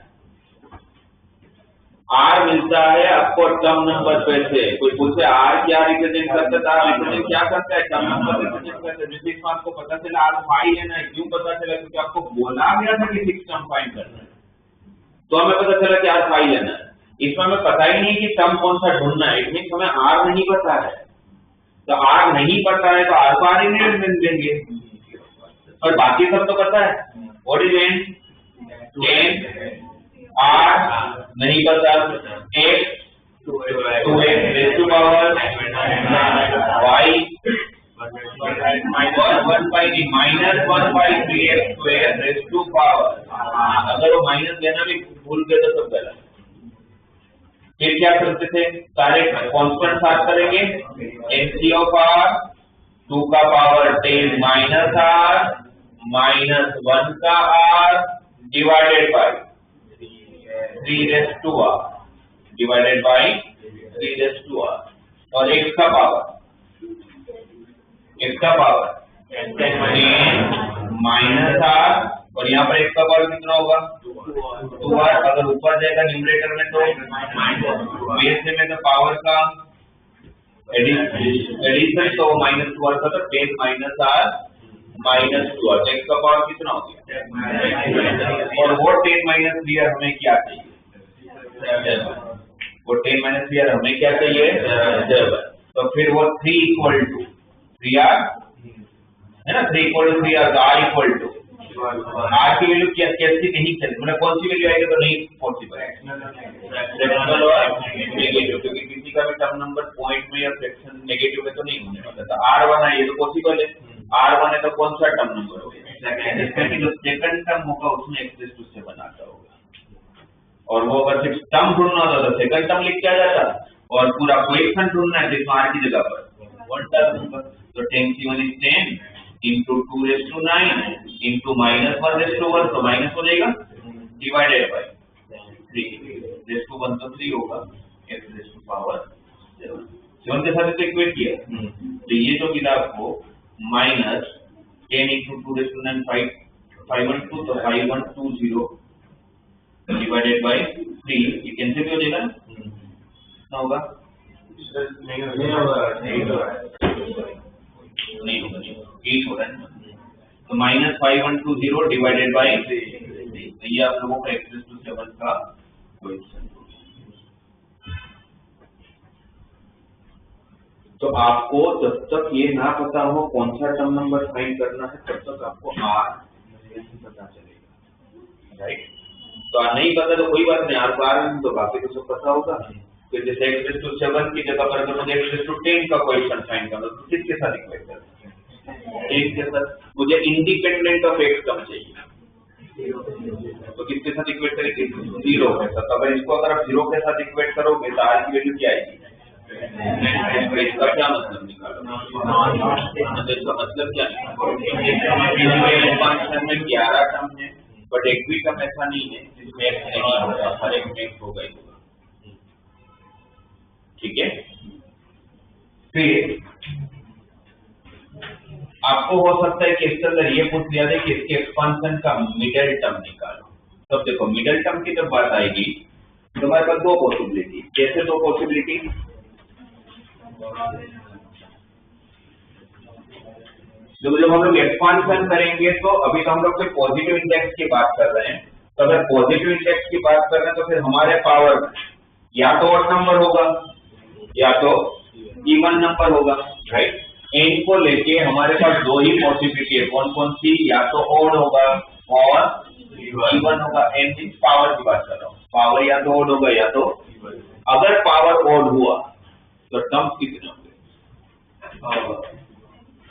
S1: R मिलता है आपको टर्म नंबर पे से। कोई पूछे R क्या रिप्रेजेंट करता है, रिप्रेजेंट क्या करता है, टर्म नंबर रिप्रेजेंट करता है। जिस बात को पता चला R 5 लेना है, क्यों पता चला क्योंकि आपको बोला गया था कि 6 टर्म फाइंड करना है, तो हमें पता चला कि R 5 लेना है। इसमें हमें पता ही नहीं कि टर्म कौन सा ढूंढना है, इसमें हमें R नहीं पता है। तो R नहीं पता है तो R को R ही नहीं देंगे, और बाकी सब तो पता है। व्हाट इज n R नहीं पता, x 2x raised to power y 1/3x square raised to power। अगर वो माइनस लेना भी भूल गए तो सब गलत। फिर क्या करते थे, सारे कांस्टेंट साथ करेंगे, NC of R 2 का पावर 10 माइनस R माइनस 1 का R divided by 3 raised to R divided by 3 raised to R, और x का पावर 10 माइनस R, और यहाँ पर x का पावर कितना होगा 2R। अगर ऊपर जाएगा न्यूमरेटर में तो बेस में तो पावर का एडिशन तो -2R का, तो 10 minus R minus 2R, x का पावर कितना हो गया। और वो 10 माइनस 3R हमें क्या चाहिए, वो 10 माइनस 3R हमें क्या चाहिए 7। तो फिर वो 3 इक्वल टू 3R है ना, 3 इक्वल टू 3R, तो R इक्वल टू R की वैल्यू क्या कैसी नहीं चलती, मतलब कौन सी वैल्यू आएगी तो नहीं पॉसिबल फ्रैक्शनल और नेगेटिव, क्योंकि किसी का भी टर्म नंबर पॉइंट में या फ्रैक्शन नेगेटिव में तो नहीं होने वाला। तो R1 है, ये तो पॉसिबल है। R1 है तो कौन सा टर्म नंबर होगा, इसका जो सेकंड टर्म होगा उसमें x raised to 7 आता होगा। और वो अगर सिर्फ टर्म ढूंढना होता तो सेकंड टर्म लिख के आ जाता, और पूरा कोएफिशिएंट ढूंढना है तो R की जगह पर 1 टर्म होगा। तो 10c1 is 10 into 2 raised to 9 into -1 raised to 1, तो माइनस हो जाएगा डिवाइडेड बाय 3 raised to 1 तो 3 होगा, x raised to power 7 के साथ इक्वेट किया। तो ये जो मिला आपको -10 into 2 raised to 9 512, तो 5120 डिवाइडेड बाई 3, ये कैंसिल भी हो जाएगा ना, कितना होगा?
S2: नहीं होगा, 8 हो रहा है।
S1: नहीं होगा, 8 हो रहा है ना, तो -5120 डिवाइडेड बाई 3, ये आप लोगों का x⁷7 का क्वेश्चन। तो आपको जब तक ये ना पता हो कौन सा टर्म नंबर फाइंड करना है तब तक आपको आर नहीं पता चलेगा, राइट? तो नहीं पता तो कोई बात नहीं, आर को आर तो बाकी तो सब पता होगा। फिर जैसे x⁷7 की जगह पर अगर मुझे x�10 का क्वेश्चन फाइंड करना तो किसके साथ इक्वेट करना है? एक के साथ। मुझे इंडिपेंडेंट ऑफ x टर्म चाहिए, तो किसके साथ इक्वेट करेंगे? 0 के साथ। अगर इसको अगर आप 0 के साथ इक्वेट करोगे तो आर की वैल्यू क्या आएगी? इसका क्या मतलब निकालो? इसका मतलब क्या निकालो? एक्सपांशन में 11 टर्म है, बट एक भी टर्म ऐसा नहीं है जिसमें x नहीं होगा, हर एक में x होगा ही होगा, ठीक है? फिर आपको हो सकता है कि इसके अंदर ये पूछ लिया जाए कि इसके एक्सपांशन का मिडिल टर्म निकालो। तब देखो मिडिल टर्म की जब बात आएगी तो हमारे पास दो पॉसिबिलिटी। कैसे दो पॉसिबिलिटी? जब हम लोग एक्सपांशन करेंगे तो अभी तो हम लोग सिर्फ पॉजिटिव इंडेक्स की बात कर रहे हैं, तो अगर पॉजिटिव इंडेक्स की बात कर रहे हैं तो फिर हमारे पावर या तो ऑड नंबर होगा या तो इवन नंबर होगा, राइट? n को लेके हमारे पास दो ही पॉसिबिलिटी है, कौन कौन सी? या तो ऑड होगा और इवन होगा। n की पावर की बात कर रहा हूँ, पावर या तो ऑड होगा या तो अगर पावर ऑड हुआ तो टर्म्स कितने होंगे?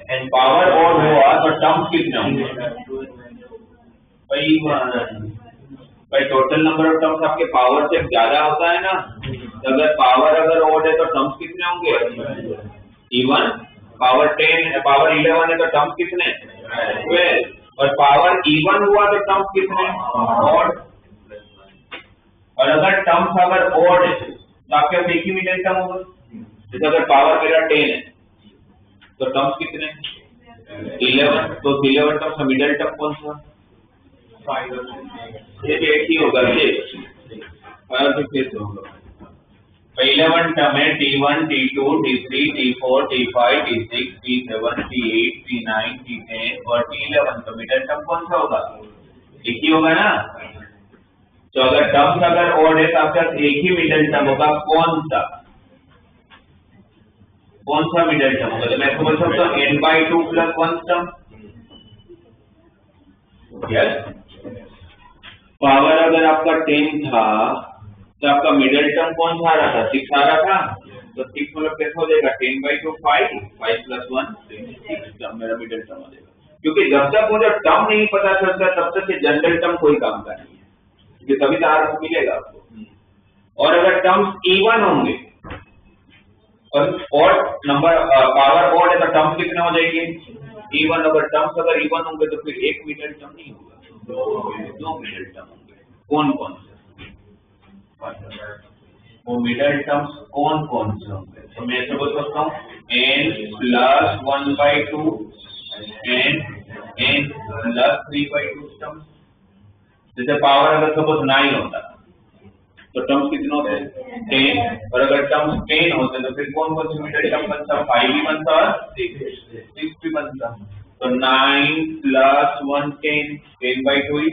S1: एंड पावर ऑड हुआ तो टर्म्स कितने होंगे? भाई टोटल नंबर ऑफ टर्म्स आपके पावर से ज्यादा होता है ना, तो अगर पावर अगर ऑड है तो टर्म्स कितने होंगे? इवन। पावर 10 पावर 11 है तो टर्म्स कितने? 12। और पावर इवन हुआ तो टर्म्स कितने? ऑड। और अगर टर्म्स अगर ऑड है तो आपके पास एक ही मिडिल टर्म होगा। जैसे अगर पावर मेरा 10 है तो टर्म्स कितने? 11। तो 11 टर्म्स मिडिल टर्म कौन सा? ये एक ही होगा, पहले 11 टर्म है T1, T2, T3, T4, T5, T6, T7, T8, T9, T10 और T11। तो मिडिल टर्म कौन सा होगा? एक ही होगा ना। तो अगर टर्म्स अगर ऑड है तो आपके पास एक ही मिडिल टर्म होगा, कौन सा? कौन सा मिडिल टर्म होगा? तो मैं इसको बोल सकता हूँ n/2 plus 1 term. Yes. Power अगर आपका 10 था तो आपका मिडिल टर्म कौन सा आ रहा था? 6 आ रहा था। तो 6 मतलब कैसे हो जाएगा? 10/2 5, 5 प्लस 1 6 टर्म मेरा मिडिल टर्म हो जाएगा। क्योंकि जब तक मुझे टर्म नहीं पता चलता तब तक ये जनरल टर्म कोई काम का नहीं है, क्योंकि तभी तो आर मिलेगा आपको। और अगर टर्म्स इवन होंगे और नंबर पावर ऑड है तो टर्म्स कितने हो जाएंगे? इवन। अगर टर्म्स अगर इवन होंगे तो फिर एक मिडिल टर्म नहीं होगा, दो मिडिल टर्म होंगे। कौन कौन से? वो मिडिल टर्म्स कौन कौन से होंगे? तो मैं ऐसे बोल सकता हूँ n plus 1/2 n plus 3/2 terms. जैसे पावर अगर सपोज 9 होता तो टर्म्स कितने होते? 10। और अगर टर्म्स 10 होते तो फिर कौन कौन से मिडिल टर्म बनता? 5 भी बनता और 6 भी बनता। तो 9 प्लस 1 10, 10/2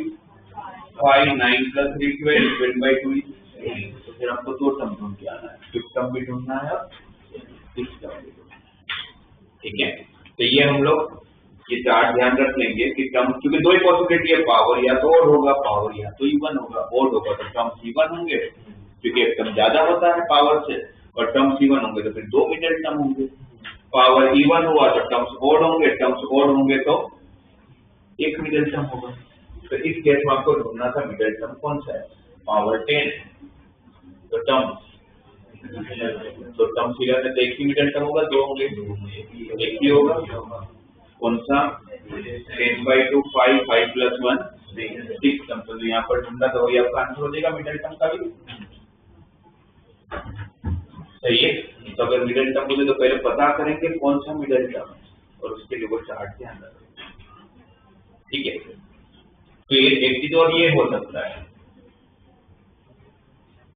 S1: 5, 9 प्लस 3 12, 12/2 तो फिर आपको दो टर्म ढूंढ के आना है, 5th टर्म भी ढूंढना है और 6th टर्म भी ढूंढना है, ठीक है? तो ये हम लोग ये चार्ट ध्यान रख लेंगे कि टर्म, क्योंकि दो ही पॉसिबिलिटी है, पावर या तो ऑड होगा, पावर या तो इवन होगा। ऑड होगा तो टर्म्स इवन होंगे क्योंकि एक टर्म ज्यादा होता है पावर से, और टर्म्स इवन होंगे तो फिर दो मिडिल टर्म होंगे। पावर इवन हुआ तो टर्म्स ऑड होंगे, टर्म्स ऑड होंगे तो एक मिडिल टर्म होगा। तो इस केस में आपको ढूंढना था मिडिल टर्म कौन सा है? पावर 10 तो टर्म्स 11 में तो एक ही मिडिल टर्म होगा, दो होंगे? एक ही होगा। कौन सा? 10/2 5, 5 प्लस 1 6 टर्म। तो यहाँ पर ढूंढना तो वही आपका आंसर हो जाएगा मिडिल टर्म का भी, सही है? तो अगर मिडिल टर्म बोले तो पहले पता करेंगे कौन सा मिडिल टर्म है और उसके लिए वो चार्ट ध्यान रखेंगे, ठीक है? फिर एक चीज और ये हो सकता है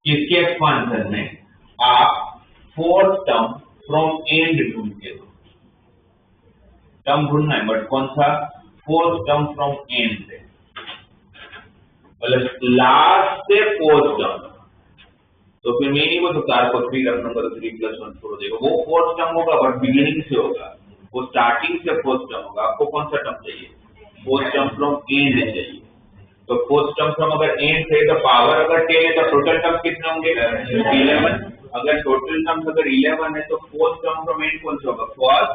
S1: किसके एक्सपांशन में? आप फोर्थ टर्म फ्रॉम एंड ढूंढ के दो, टर्म ढूंढना है बट कौन सा? फोर्थ टर्म फ्रॉम एंड से, मतलब लास्ट से फोर्थ टर्म। तो फिर मैं नहीं बोल सकता R को 3 रखना तो 3 + 1 4 देगा, वो फोर्थ टर्म होगा बट बिगिनिंग से होगा, वो स्टार्टिंग से फोर्थ टर्म होगा। आपको कौन सा टर्म चाहिए? फोर्थ टर्म फ्रॉम एंड चाहिए। तो फोर्थ टर्म फ्रॉम अगर एंड से तो पावर अगर 10 है तो टोटल टर्म कितने होंगे? 11। अगर टोटल टर्म अगर 11 है तो फोर्थ टर्म फ्रॉम एंड कौन सा होगा? First,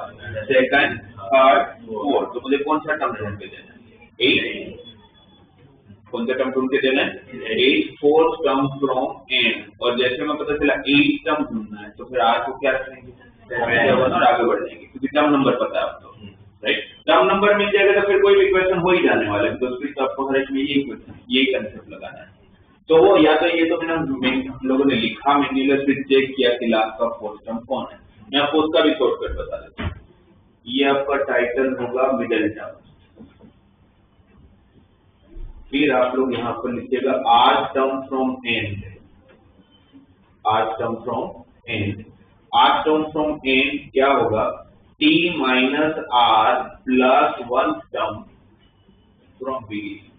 S1: second, third, fourth. तो मुझे कौन सा टर्म ढूंढ के देना है? 8। कौन सा टर्म ढूंढ के देना है? 8 फोर्थ टर्म फ्रॉम एंड। और जैसे मैं पता चला 8 टर्म ढूंढना है तो फिर R को क्या रखेंगे? 7 और आगे बढ़ जाएंगे क्योंकि टर्म नंबर पता है आपको, राइट? टर्म नंबर मिल जाएगा तो फिर कोई भी इक्वेशन हो ही जाने वाला है, तो फिर आपको हर एक में यही कंसेप्ट लगाना है। तो वो या तो ये तो मैंने हम लोगों ने लिखा मैंने फिर चेक किया कि लास्ट का फोर्थ टर्म कौन है। मैं आपको उसका भी शॉर्टकट बता देता हूँ। ये आपका टाइटल होगा मिडिल टर्म, फिर आप लोग यहाँ पर लिखिएगा R term from and, R term from and. R term from and क्या होगा? T minus R plus 1 term from beginning.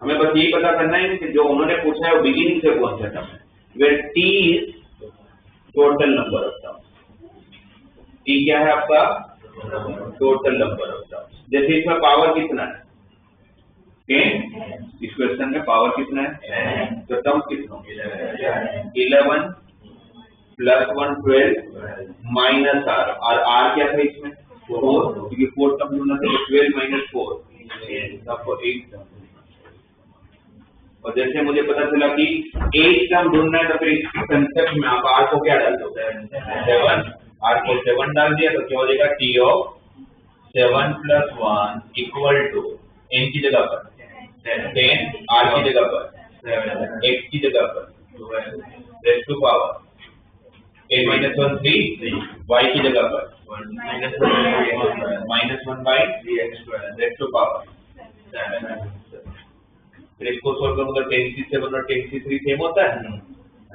S1: हमें बस यही पता करना है कि जो उन्होंने पूछा है वो बिगिनिंग से कौन सा टर्म है, where T is total number of term. T क्या है आपका? Total number of term. जैसे इसमें पावर कितना है? 10। इस क्वेश्चन में पावर कितना है? तो टर्म कितना होंगे? 11 प्लस 1 12 माइनस R, और R क्या था इसमें? 4, क्योंकि 4 टर्म ढूंढना था तो 12 माइनस 4 आपको 8 टर्म। और जैसे मुझे पता चला कि 8 टर्म ढूंढना है तो फिर इस कंसेप्ट में आप R को क्या डाल दो? 7। R को 7 डाल दिया तो क्या हो जाएगा? T of 7 + 1 equal to n की जगह पर 10, R की जगह पर 8 की जगह पर 12 रेज़ टू पावर 8 - 1 3, y की जगह पर -1/3x² रेज़ टू पावर 7। फिर इसको सोल्व करो तो 10c7 और 10c3 सेम होता है,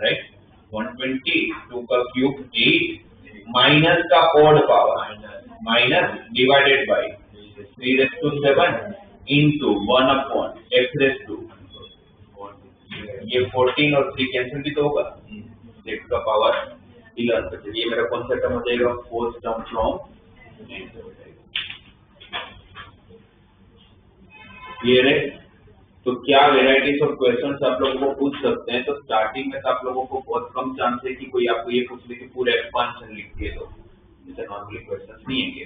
S1: राइट? 120, 2 का क्यूब 8 माइनस का odd power minus divided by 3/7 into 1/x²। ये 14 और 3 कैंसिल भी तो होगा, x का पावर 11। ये मेरा कौन सा टर्म हो जाएगा? Fourth term from and. Clear है? तो क्या वेराइटीज ऑफ क्वेश्चंस आप लोगों को पूछ सकते हैं? तो स्टार्टिंग में तो आप लोगों को बहुत कम चांस है कि कोई आपको ये पूछ ले कि पूरे एक्सपांशन लिख के दो, जैसे नॉर्मली क्वेश्चंस नहीं है।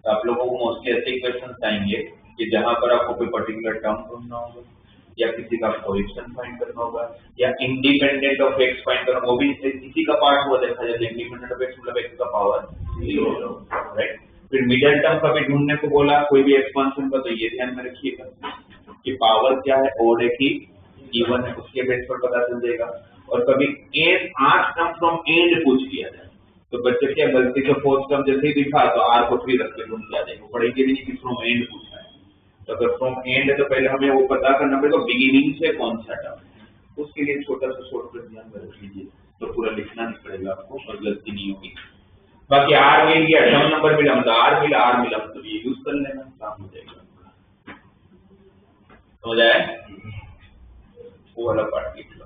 S1: तो आप लोगों को मोस्टली ऐसे क्वेश्चंस आएंगे कि जहां पर आपको कोई पर्टिकुलर टर्म ढूंढना होगा या किसी का कोएफिशिएंट फाइंड करना होगा या इंडिपेंडेंट ऑफ x फाइंड करना, वो भी इसी का पार्ट हुआ देखा जाए। इंडिपेंडेंट ऑफ x मतलब x का पावर 0, राइट? फिर मिडिल टर्म का भी ढूंढने को बोला कोई भी एक्सपांशन का, तो ये ध्यान में रखिएगा कि पावर क्या है, ओड है कि इवन है, उसके बेस पर पता चल जाएगा। और कभी 8 टर्म फ्रॉम एंड पूछ लिया जाए तो बच्चे क्या गलती से फोर्थ टर्म जैसे ही दिखा तो R को 3 रख के ढूंढ के आ जाएगा, पढ़ेंगे नहीं कि फ्रॉम एंड पूछा है। तो अगर फ्रॉम एंड है तो पहले हमें वो पता करना पड़ेगा बिगिनिंग से कौन सा टर्म है। उसके लिए छोटा सा शॉर्टकट ध्यान में रख लीजिए, तो पूरा लिखना नहीं पड़ेगा आपको और गलती नहीं होगी। बाकी R मिल गया, टर्म नंबर मिला मतलब R मिला मतलब ये यूज कर लेना, काम हो जाएगा। हो जाए वो वाला पार्ट लिख लो।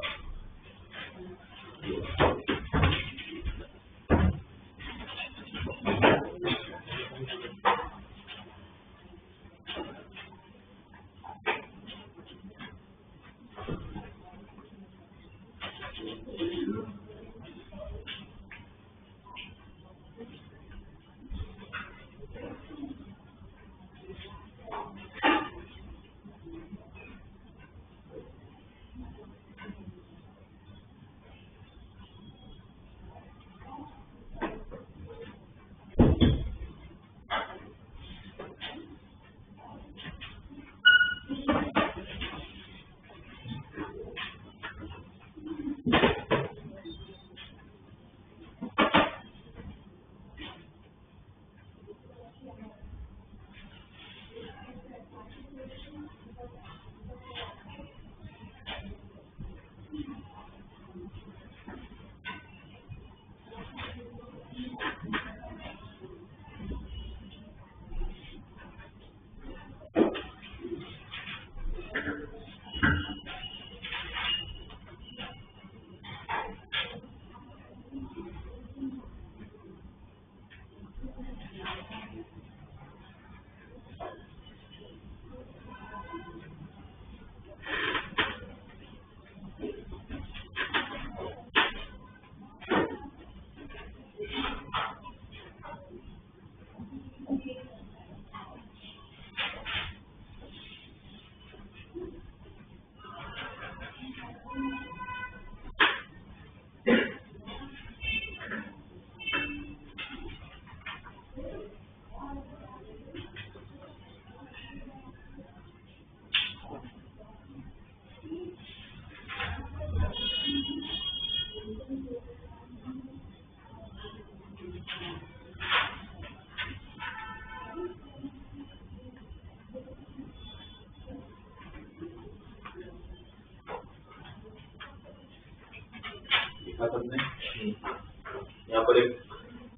S1: यहाँ पर एक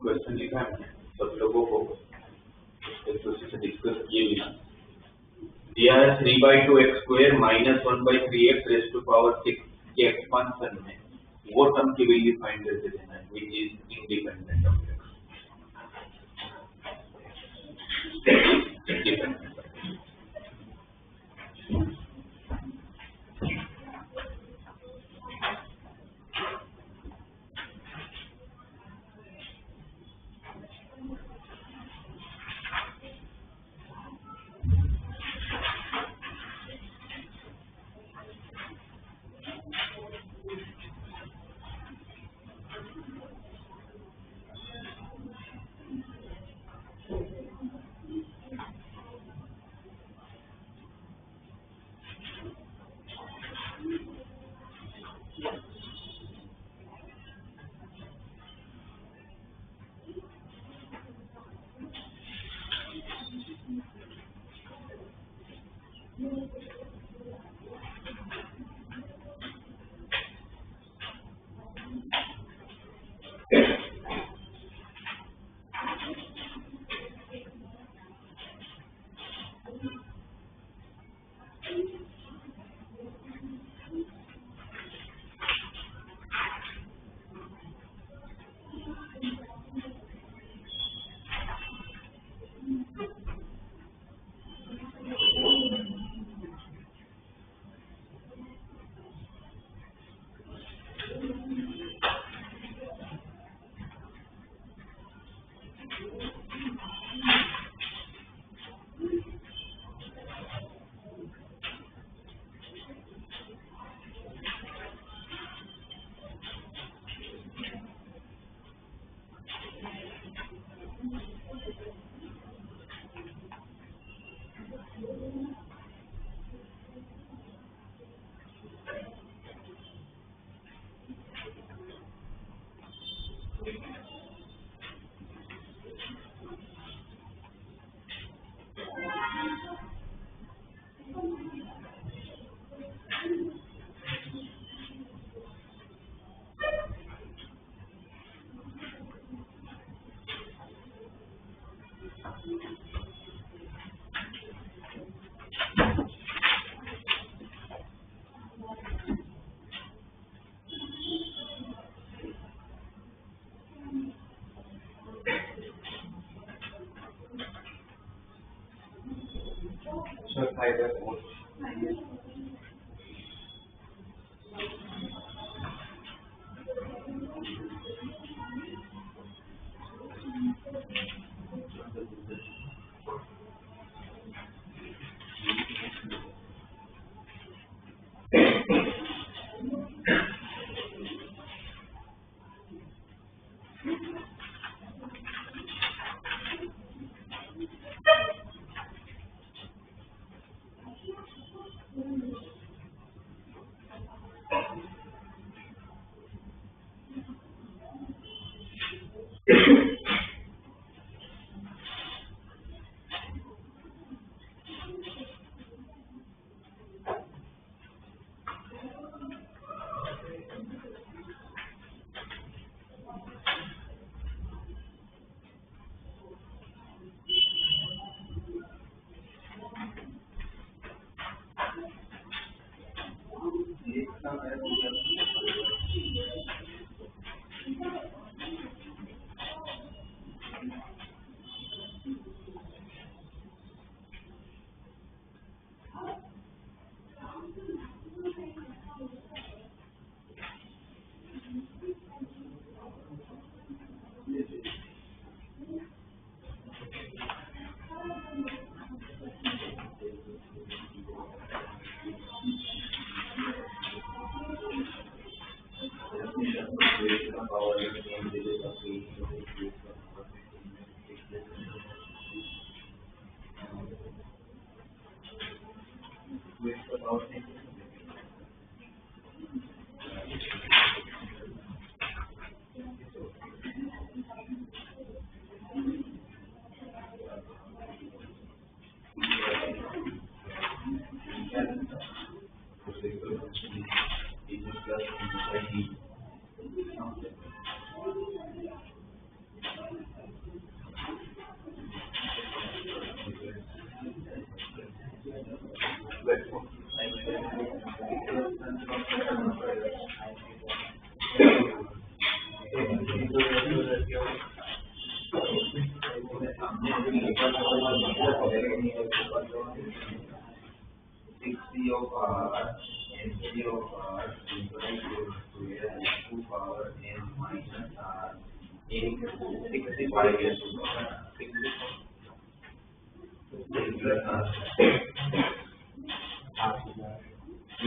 S1: क्वेश्चन लिखा है मैंने सब लोगों को एक दूसरे से डिस्कस किए बिना दिया है 3/2x² - 1/3x raised to power 6 के एक्सपांशन में वो टर्म की वैल्यू फाइंड करके देना है which is independent of x independent.
S2: So 5/4.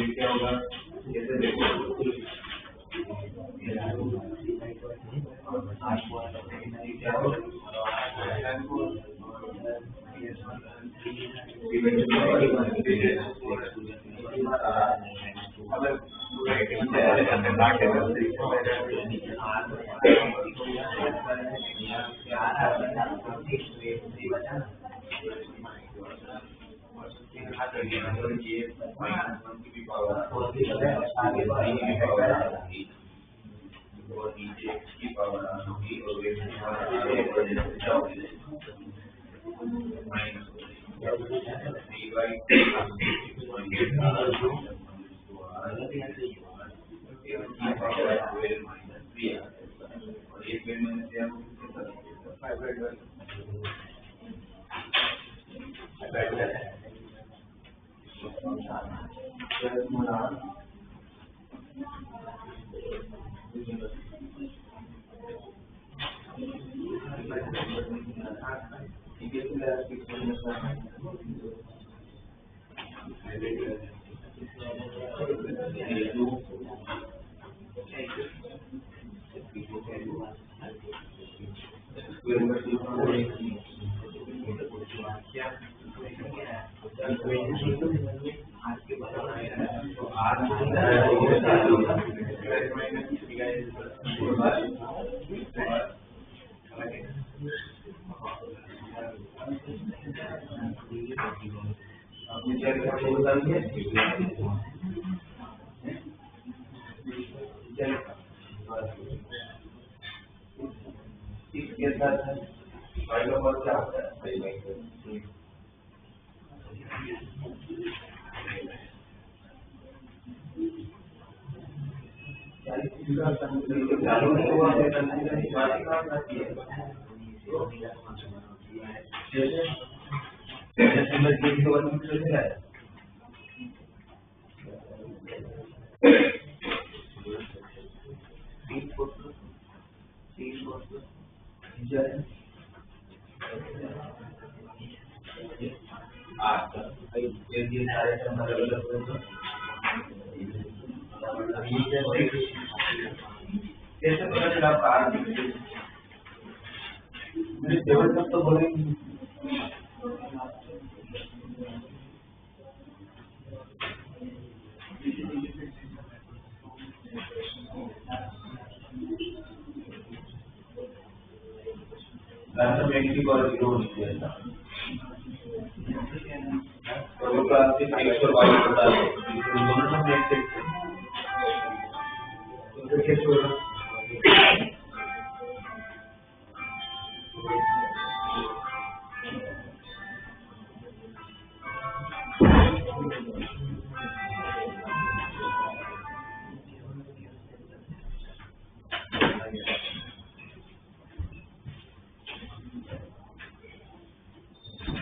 S1: क्या होगा जैसे देखो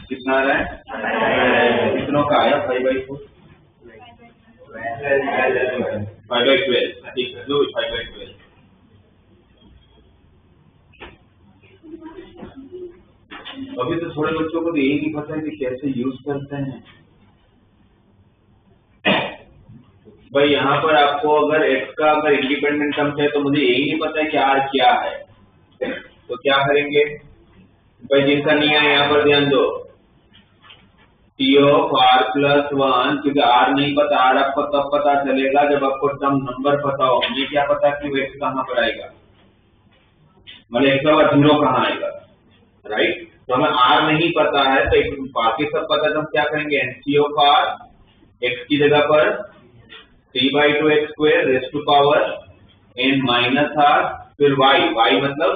S1: कितना आ रहा है? कितनों का आया? 5/4 5/12 ठीक है, 5/12। अभी तो थोड़े बच्चों को तो यही नहीं पता है कि कैसे यूज करते हैं। भाई यहाँ पर आपको अगर x का अगर इंडिपेंडेंट टर्म है तो मुझे यही नहीं पता है कि r क्या है, तो क्या करेंगे भाई? जिनका नहीं है यहाँ पर ध्यान दो, T of r + 1, क्योंकि r नहीं पता, r आपको तब पता चलेगा जब आपको टर्म नंबर पता हो। मुझे क्या पता कि वो x कहाँ पर आएगा, मतलब x का 0 कहाँ आएगा, राइट? तो हमें r नहीं पता है तो बाकी सब पता है, तो हम क्या करेंगे? NC of r, x की जगह पर 3/2 x² raised to power n - r फिर y मतलब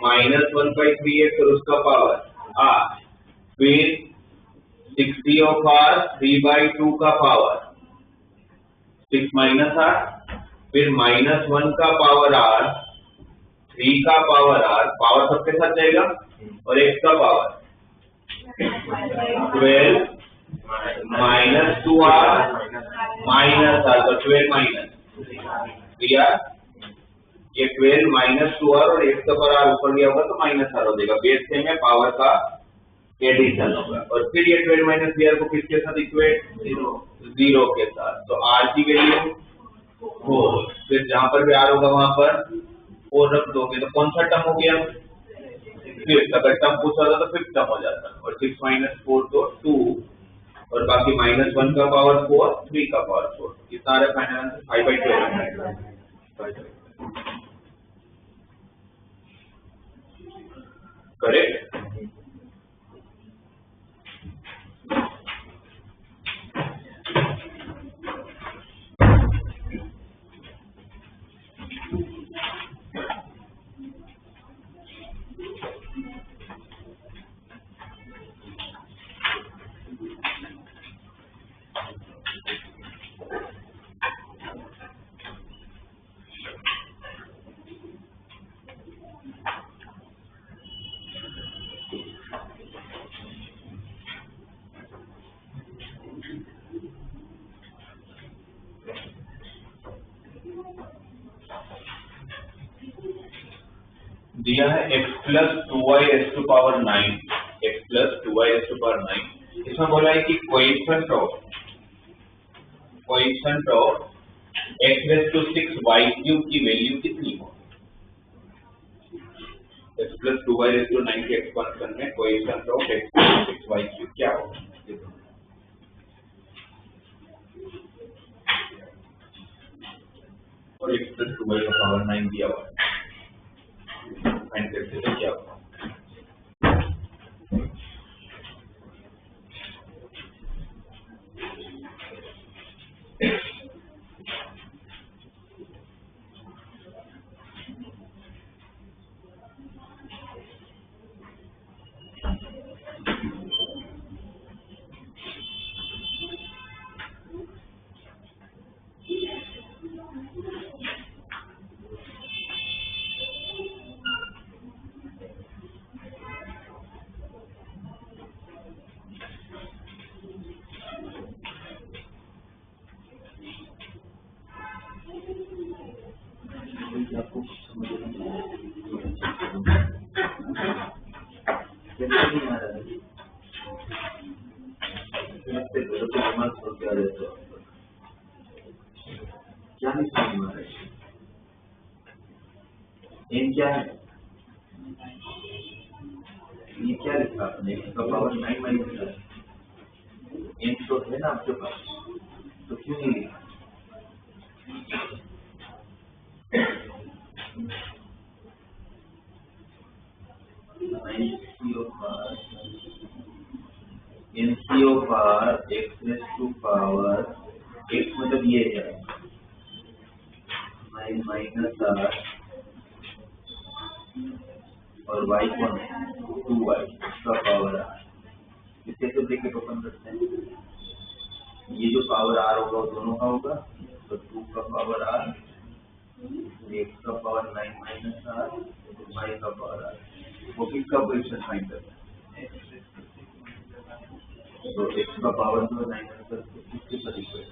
S1: -1/3x और उसका पावर r, फिर 60/r 3/2 का पावर 6 माइनस r, फिर -1 का पावर r 3 का पावर r, पावर सबके साथ जाएगा, और x का पावर 12 -2r माइनस r, तो 12 माइनस दिया, ये 12 -2r और x का पावर r ऊपर दिया होगा तो -r हो जाएगा। बेस सेम है, पावर का एडिशन होगा, और फिर ये 12 - dr को किसके साथ इक्वेट, 0 के साथ, तो r की वैल्यू 4, फिर जहां पर भी r होगा वहां पर 4 रख दोगे, तो कौन सा टर्म हो गया, फिफ्थ। अगर टर्म पूछा था तो फिफ्थ टर्म हो जाता, और 6 - 4 तो 2, और बाकी -1 का पावर 4, 3 का पावर 4, कितना आ रहा है फाइनल आंसर 5/12, करेक्ट। दिया है x + 2y raised to power 9, x + 2y raised to power 9, इसमें बोला है कि coefficient of x raised to 6y³ की वैल्यू कितनी हो, x + 2y raised to 9 के एक्सपांशन में coefficient of x raised to 6y³ क्या होगा, और x + 2y का पावर 9 दिया हुआ है, फाइंड करते हैं क्या होगा। क्या नहीं समझ में आ रहा है, एन क्या है, ये क्या लिखा आपने, इसका पावर 9 माइनस एन तो है ना आपके पास, तो क्यों नहीं लिखा, NCO पर x raised to power x मतलब ये है 9 माइनस r और y कौन है 2y इसका पावर r, इसे तो ब्रैकेट ओपन करते हैं, ये जो पावर r होगा वो दोनों का होगा, तो 2 का पावर r, x का पावर 9 माइनस r, y का पावर r, वो किसका कोएफिशिएंट फाइंड करना है, तो x का पावर जो 9 माइनस किसके साथ इक्वल है,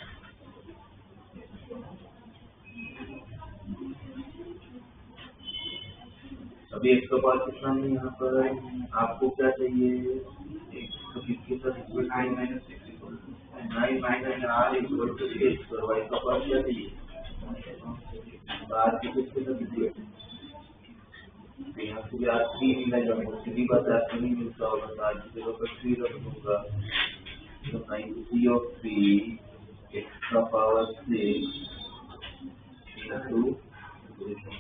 S1: अभी x का पावर कितना है यहाँ पर, आपको क्या चाहिए, x तो किसके साथ equal 9 minus 9 minus r equal to x, और y का पावर क्या चाहिए, r के किसके साथ इक्वल, यहाँ से भी r 3 मिलेगा, सीधी बात r 3 मिलता होगा, तो r की जगह पर 3 रख दूंगा, तो 90/3 x का पावर 6 into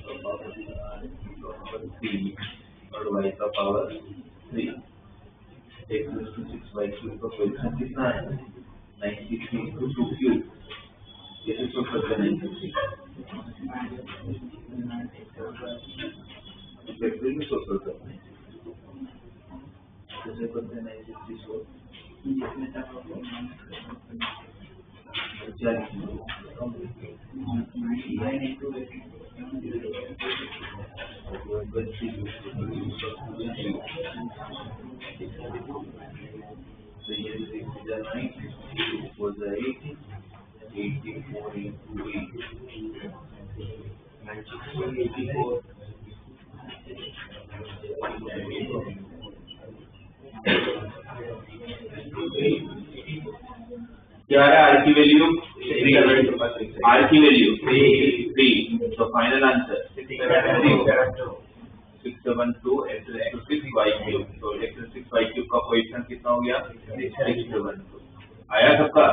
S1: का पावर 3 और y का power 3, x raised to 6y³ का कोएफिशिएंट कितना है 93 into 2³, ये तो सब करते हैं 93 क्या है आर की वैल्यू? आर की वैल्यू 3. तो फाइनल आंसर 672 x6y3. तो x6y3 का कोएफिशिएंट कितना हो गया? 672. आया सबका?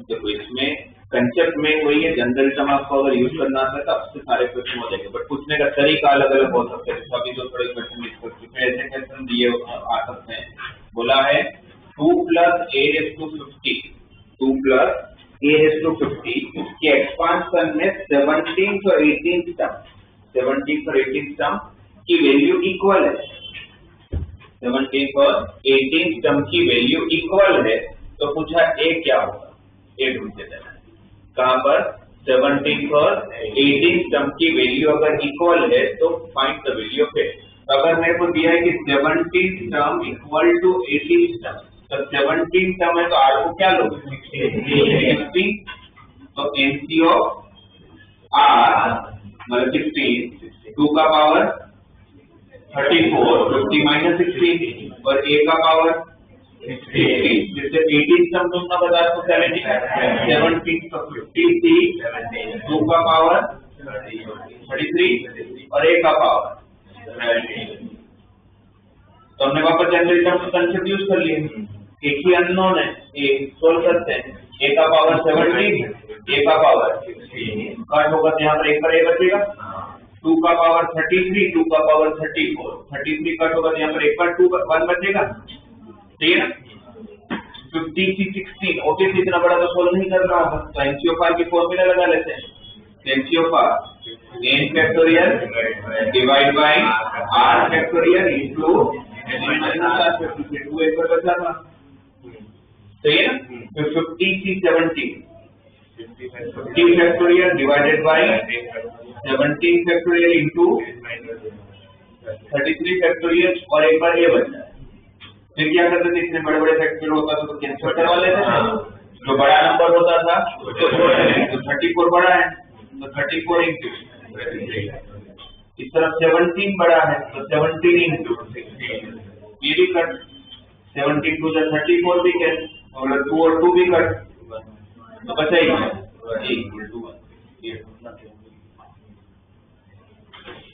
S1: देखो इसमें कंसेप्ट में वही है, जनरल टर्म आपको अगर यूज करना आता है तो आपसे सारे क्वेश्चन हो जाएंगे, बट पूछने का तरीका अलग अलग हो सकता है। अभी तो थोड़े क्वेश्चन डिस्कस करते हैं, ऐसे क्वेश्चन दिए आ सकते हैं। बोला है 2 + a⁵50 2 + a⁵50 के एक्सपांशन में 17th और 18th टर्म की वैल्यू इक्वल है। 17th और 18th टर्म की वैल्यू इक्वल है, तो पूछा ए क्या होगा? ए ढूंढते जाना। कहां पर? 17th और 18th टर्म की वैल्यू अगर इक्वल है तो फाइंड द वैल्यू ऑफ ए। अगर मेरे को दिया है कि 17th term equal to 18th term, तो 17th टर्म है तो आर को क्या लोगे? 16। तो एनसी ऑफ आर मतलब 16, 2 का पावर 34, 50 - 16 और a का पावर 16। जैसे 18 टर्म तुमने बताया तो 17 तो 53, 2 का पावर 33 और a का पावर 17। तो हमने वापस जनरल टर्म का कंसेप्ट यूज कर लिया। एक ही अननोन है, एक सोल्व करते हैं। a का पावर 17, a का पावर 16 कट होगा तो यहाँ पर एक पर a बचेगा। 2 का पावर 33, 2 का पावर 34, 33 कट होगा तो यहाँ पर एक पर 1 बचेगा। ठीक है ना? 50 से 16 ऑब्वियसली इतना बड़ा तो सोल्व नहीं कर रहा होगा, तो एनसीओ आर की फॉर्मूला लगा लेते हैं। NC of r n factorial divide by r factorial into n - r factorial. 2 एक पर बचा था, सही है ना? तो 50 से 17 50 factorial divided bye 17 factorial into 33 factorial और एक बार ये बचा है। फिर क्या करते थे? इतने बड़े बड़े फैक्टोरियल होता था तो कैंसिल करवा लेते थे। जो बड़ा नंबर होता था तो 34 बड़ा है तो 34 इंटू, इस तरफ 17 बड़ा है तो 17 इंटू ये भी कट, 17 टू 34 भी कट और 2 और 2 भी कट, तो बचा ही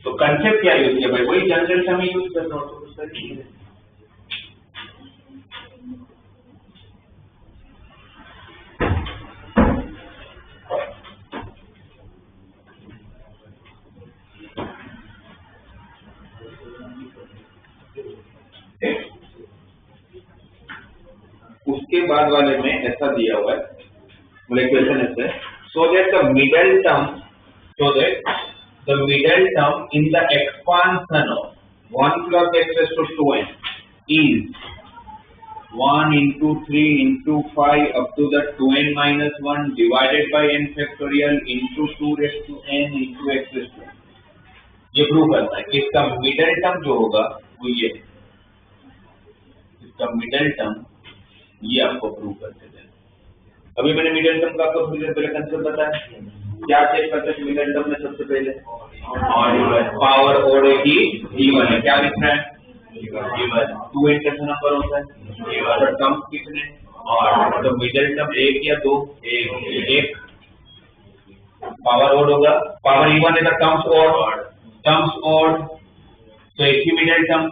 S1: तो कंसेप्ट क्या यूज किया भाई? वही जनरल टर्म यूज कर रहा हूं। उसके बाद वाले में ऐसा दिया हुआ है, बोले क्वेश्चन ऐसे, so that the middle term in the expansion of 1 + x⁵2n is 1 × 3 × 5 up to the 2n - 1 divided by n factorial into 2n into x⁵2n। ये प्रूव करता है कि इसका मिडल टर्म जो होगा वो ये, इसका मिडल टर्म ये आपको प्रूव करते हैं। अभी मैंने मिडल टर्म का आपको थोड़ी देर पहले कंसेप्ट बताया। क्या चेक करते हैं मिडल टर्म में? सबसे पहले पावर ओड की इवन है, क्या लिख रहा है? इवन। 2n कैसा नंबर होता है? और टर्म्स कितने? और तो मिडल टर्म 1 या 2? 1। पावर ओड होगा, पावर इवन है तो टर्म्स ओड तो एक ही मिडल टर्म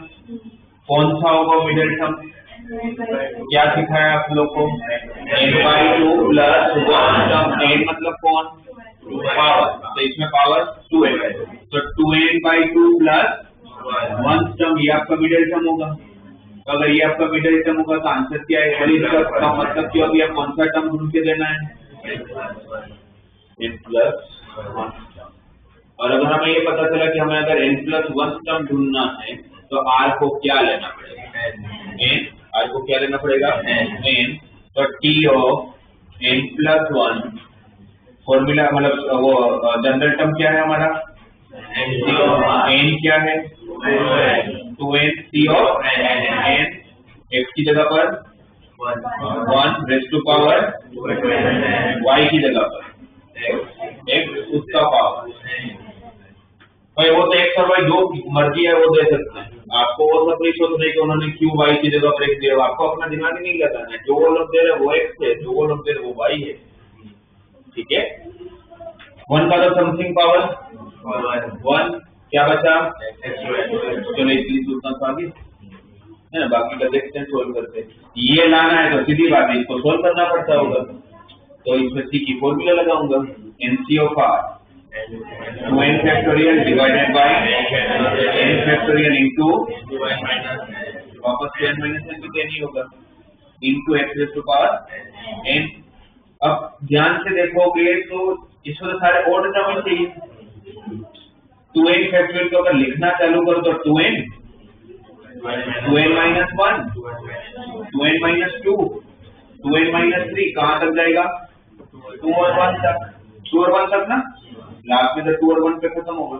S1: कौन सा होगा मिडिल टर्म? क्या सिखाया आप लोग को? n/2 plus 1 term. n मतलब कौन? पावर, तो इसमें पावर 2n, तो 2n/2 प्लस 1 टर्म, ये आपका मिडिल टर्म होगा। तो अगर ये आपका मिडिल टर्म होगा तो आंसर क्या है? इसका मतलब कि अभी आप कौन सा टर्म ढूंढ के देना है? n+1। और अगर हमें ये पता चला कि हमें अगर n+1 टर्म ढूंढना है तो r को क्या लेना पड़ेगा? n, r को क्या लेना पड़ेगा? n। तो t ऑफ n+1 फॉर्मूला मतलब वो जनरल टर्म क्या है हमारा? n क्या है? 2n। c of n, x की जगह पर 1 रेज़ टू पावर y की जगह पर x उसका पावर। भाई वो तो x और y जो मर्जी है वो दे सकते हैं, आपको वो सब नहीं सोचना है कि उन्होंने क्यों y की जगह पर x दिया। आपको अपना दिमाग ही नहीं लगाना है, जो वो लोग दे रहे वो x है, जो वो लोग दे रहे वो y है। ठीक है, 1 का तो समथिंग पावर 1, क्या बचा? चलो इतनी सूचना तो आगे है ना, बाकी का देखते हैं, सोल्व करते हैं। ये लाना है तो सीधी बात है, इसको सोल्व करना पड़ता होगा। तो इसमें c की फॉर्मूला लगाऊंगा, NC of r 2n factorial divided by n factorial into वापस n माइनस n भी नहीं होगा into x raise to power n। अब ध्यान से देखोगे तो इसमें तो सारे ऑड टर्म ही चाहिए। 2n फैक्टोरियल को अगर लिखना चालू करो तो 2n minus 1, 2n minus 2, 2n minus 3, कहाँ तक जाएगा? 2 और 1 तक, 2 और 1 तक ना, लास्ट में तो 2 और 1 पे खत्म होगा।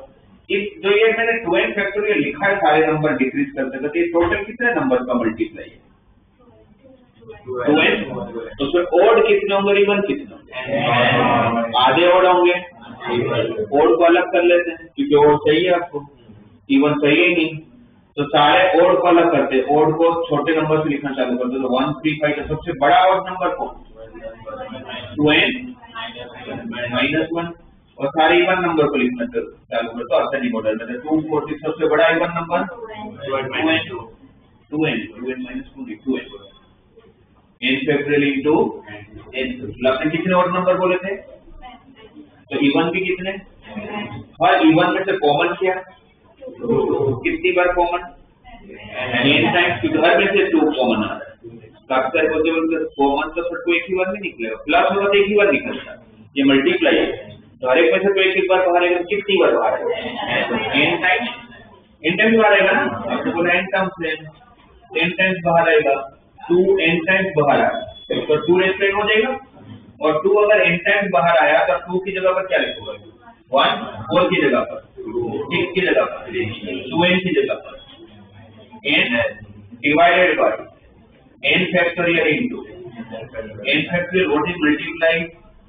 S1: इस जो ये मैंने 2n फैक्टोरियल लिखा है सारे नंबर डिक्रीज करते करते, ये टोटल कितने नंबर का मल्टीप्लाई है? 2n। तो उसमें ओड कितने होंगे, इवन कितने होंगे? आधे ओड होंगे। ओड को अलग कर लेते हैं क्योंकि ओड चाहिए आपको, इवन चाहिए ही नहीं, तो सारे ओड को अलग करते हैं। ओड को छोटे नंबर से लिखना चालू करते, तो 1 3 5 का सबसे बड़ा ओड नंबर कौन? 2n minus 1। और सारे इवन नंबर को लिखना चालू करते, तो असेंडिंग ऑर्डर में 2 4 6 सबसे बड़ा even number 2n minus 2n n factorial into n। आपने कितने ऑड नंबर बोले थे? तो इवन भी कितने? हर इवन में से कॉमन क्या? कितनी बार कॉमन? n टाइम्स, क्योंकि हर में से 2 कॉमन आ रहा है। अक्सर बोलते कॉमन तो सबको एक ही बार में निकलेगा, प्लस होगा तो एक ही बार निकलता है, ये मल्टीप्लाई है तो हर एक में से तो एक बार बाहर आएगा। कितनी बार बाहर आएगा? n टाइम्स बाहर आएगा ना, आपने बोला n टर्म्स है, n टाइम्स बाहर आएगा, 2n टाइम्स बाहर आएगा तो 2 रेज़ हो जाएगा। और 2 अगर n टाइम्स बाहर आया तो 2 की जगह पर क्या लिखोगे? 1, 4 की जगह पर, 6 की जगह पर, 2n की जगह पर, n divided by n factorial into n factorial. What is multiply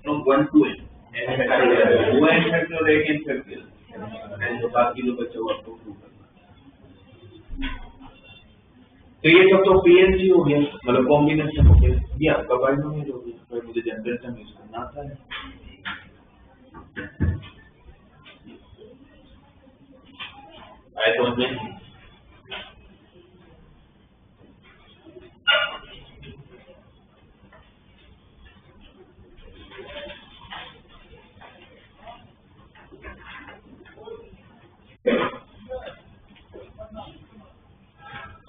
S1: from 1 to n? n factorial, 2n factorial, n factorial. तो बाकी जो बच्चे वो आपको प्रूव करना। तो ये सब तो PNC हो गया, मतलब कॉम्बिनेशन हो गया, ये आपका बाइनोमियल हो गया। तो मुझे जनरल टर्म यूज करना आता है। आए समझ में?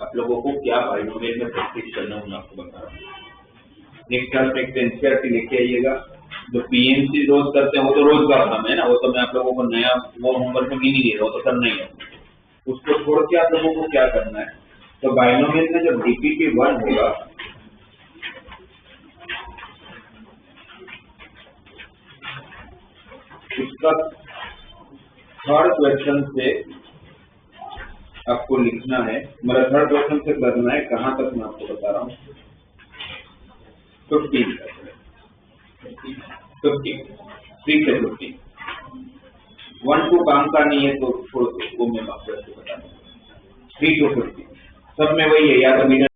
S1: आप लोगों को क्या बाइनोमियल में प्रैक्टिस करना है मैं आपको बता रहा हूँ। नेक्स्ट क्लास में एक एनसीईआरटी लेके आइएगा। जो पीएनसी रोज करते हैं वो तो रोज का काम है ना, वो तो मैं आप लोगों को नया वो होमवर्क में भी नहीं दे रहा, वो तो करना ही है। उसको छोड़ के आप लोगों को क्या करना है, तो बाइनोमियल में जब डीपीपी 1 होगा उसका थर्ड क्वेश्चन से आपको लिखना है, मतलब थर्ड क्वेश्चन से करना है। कहां तक मैं आपको बता रहा हूँ, 15 3 से 15। 1 2 काम का नहीं है तो छोड़ दो, वो मैं आपको बता दूँ। 3 to 15 सब में वही है, या तो मिडिल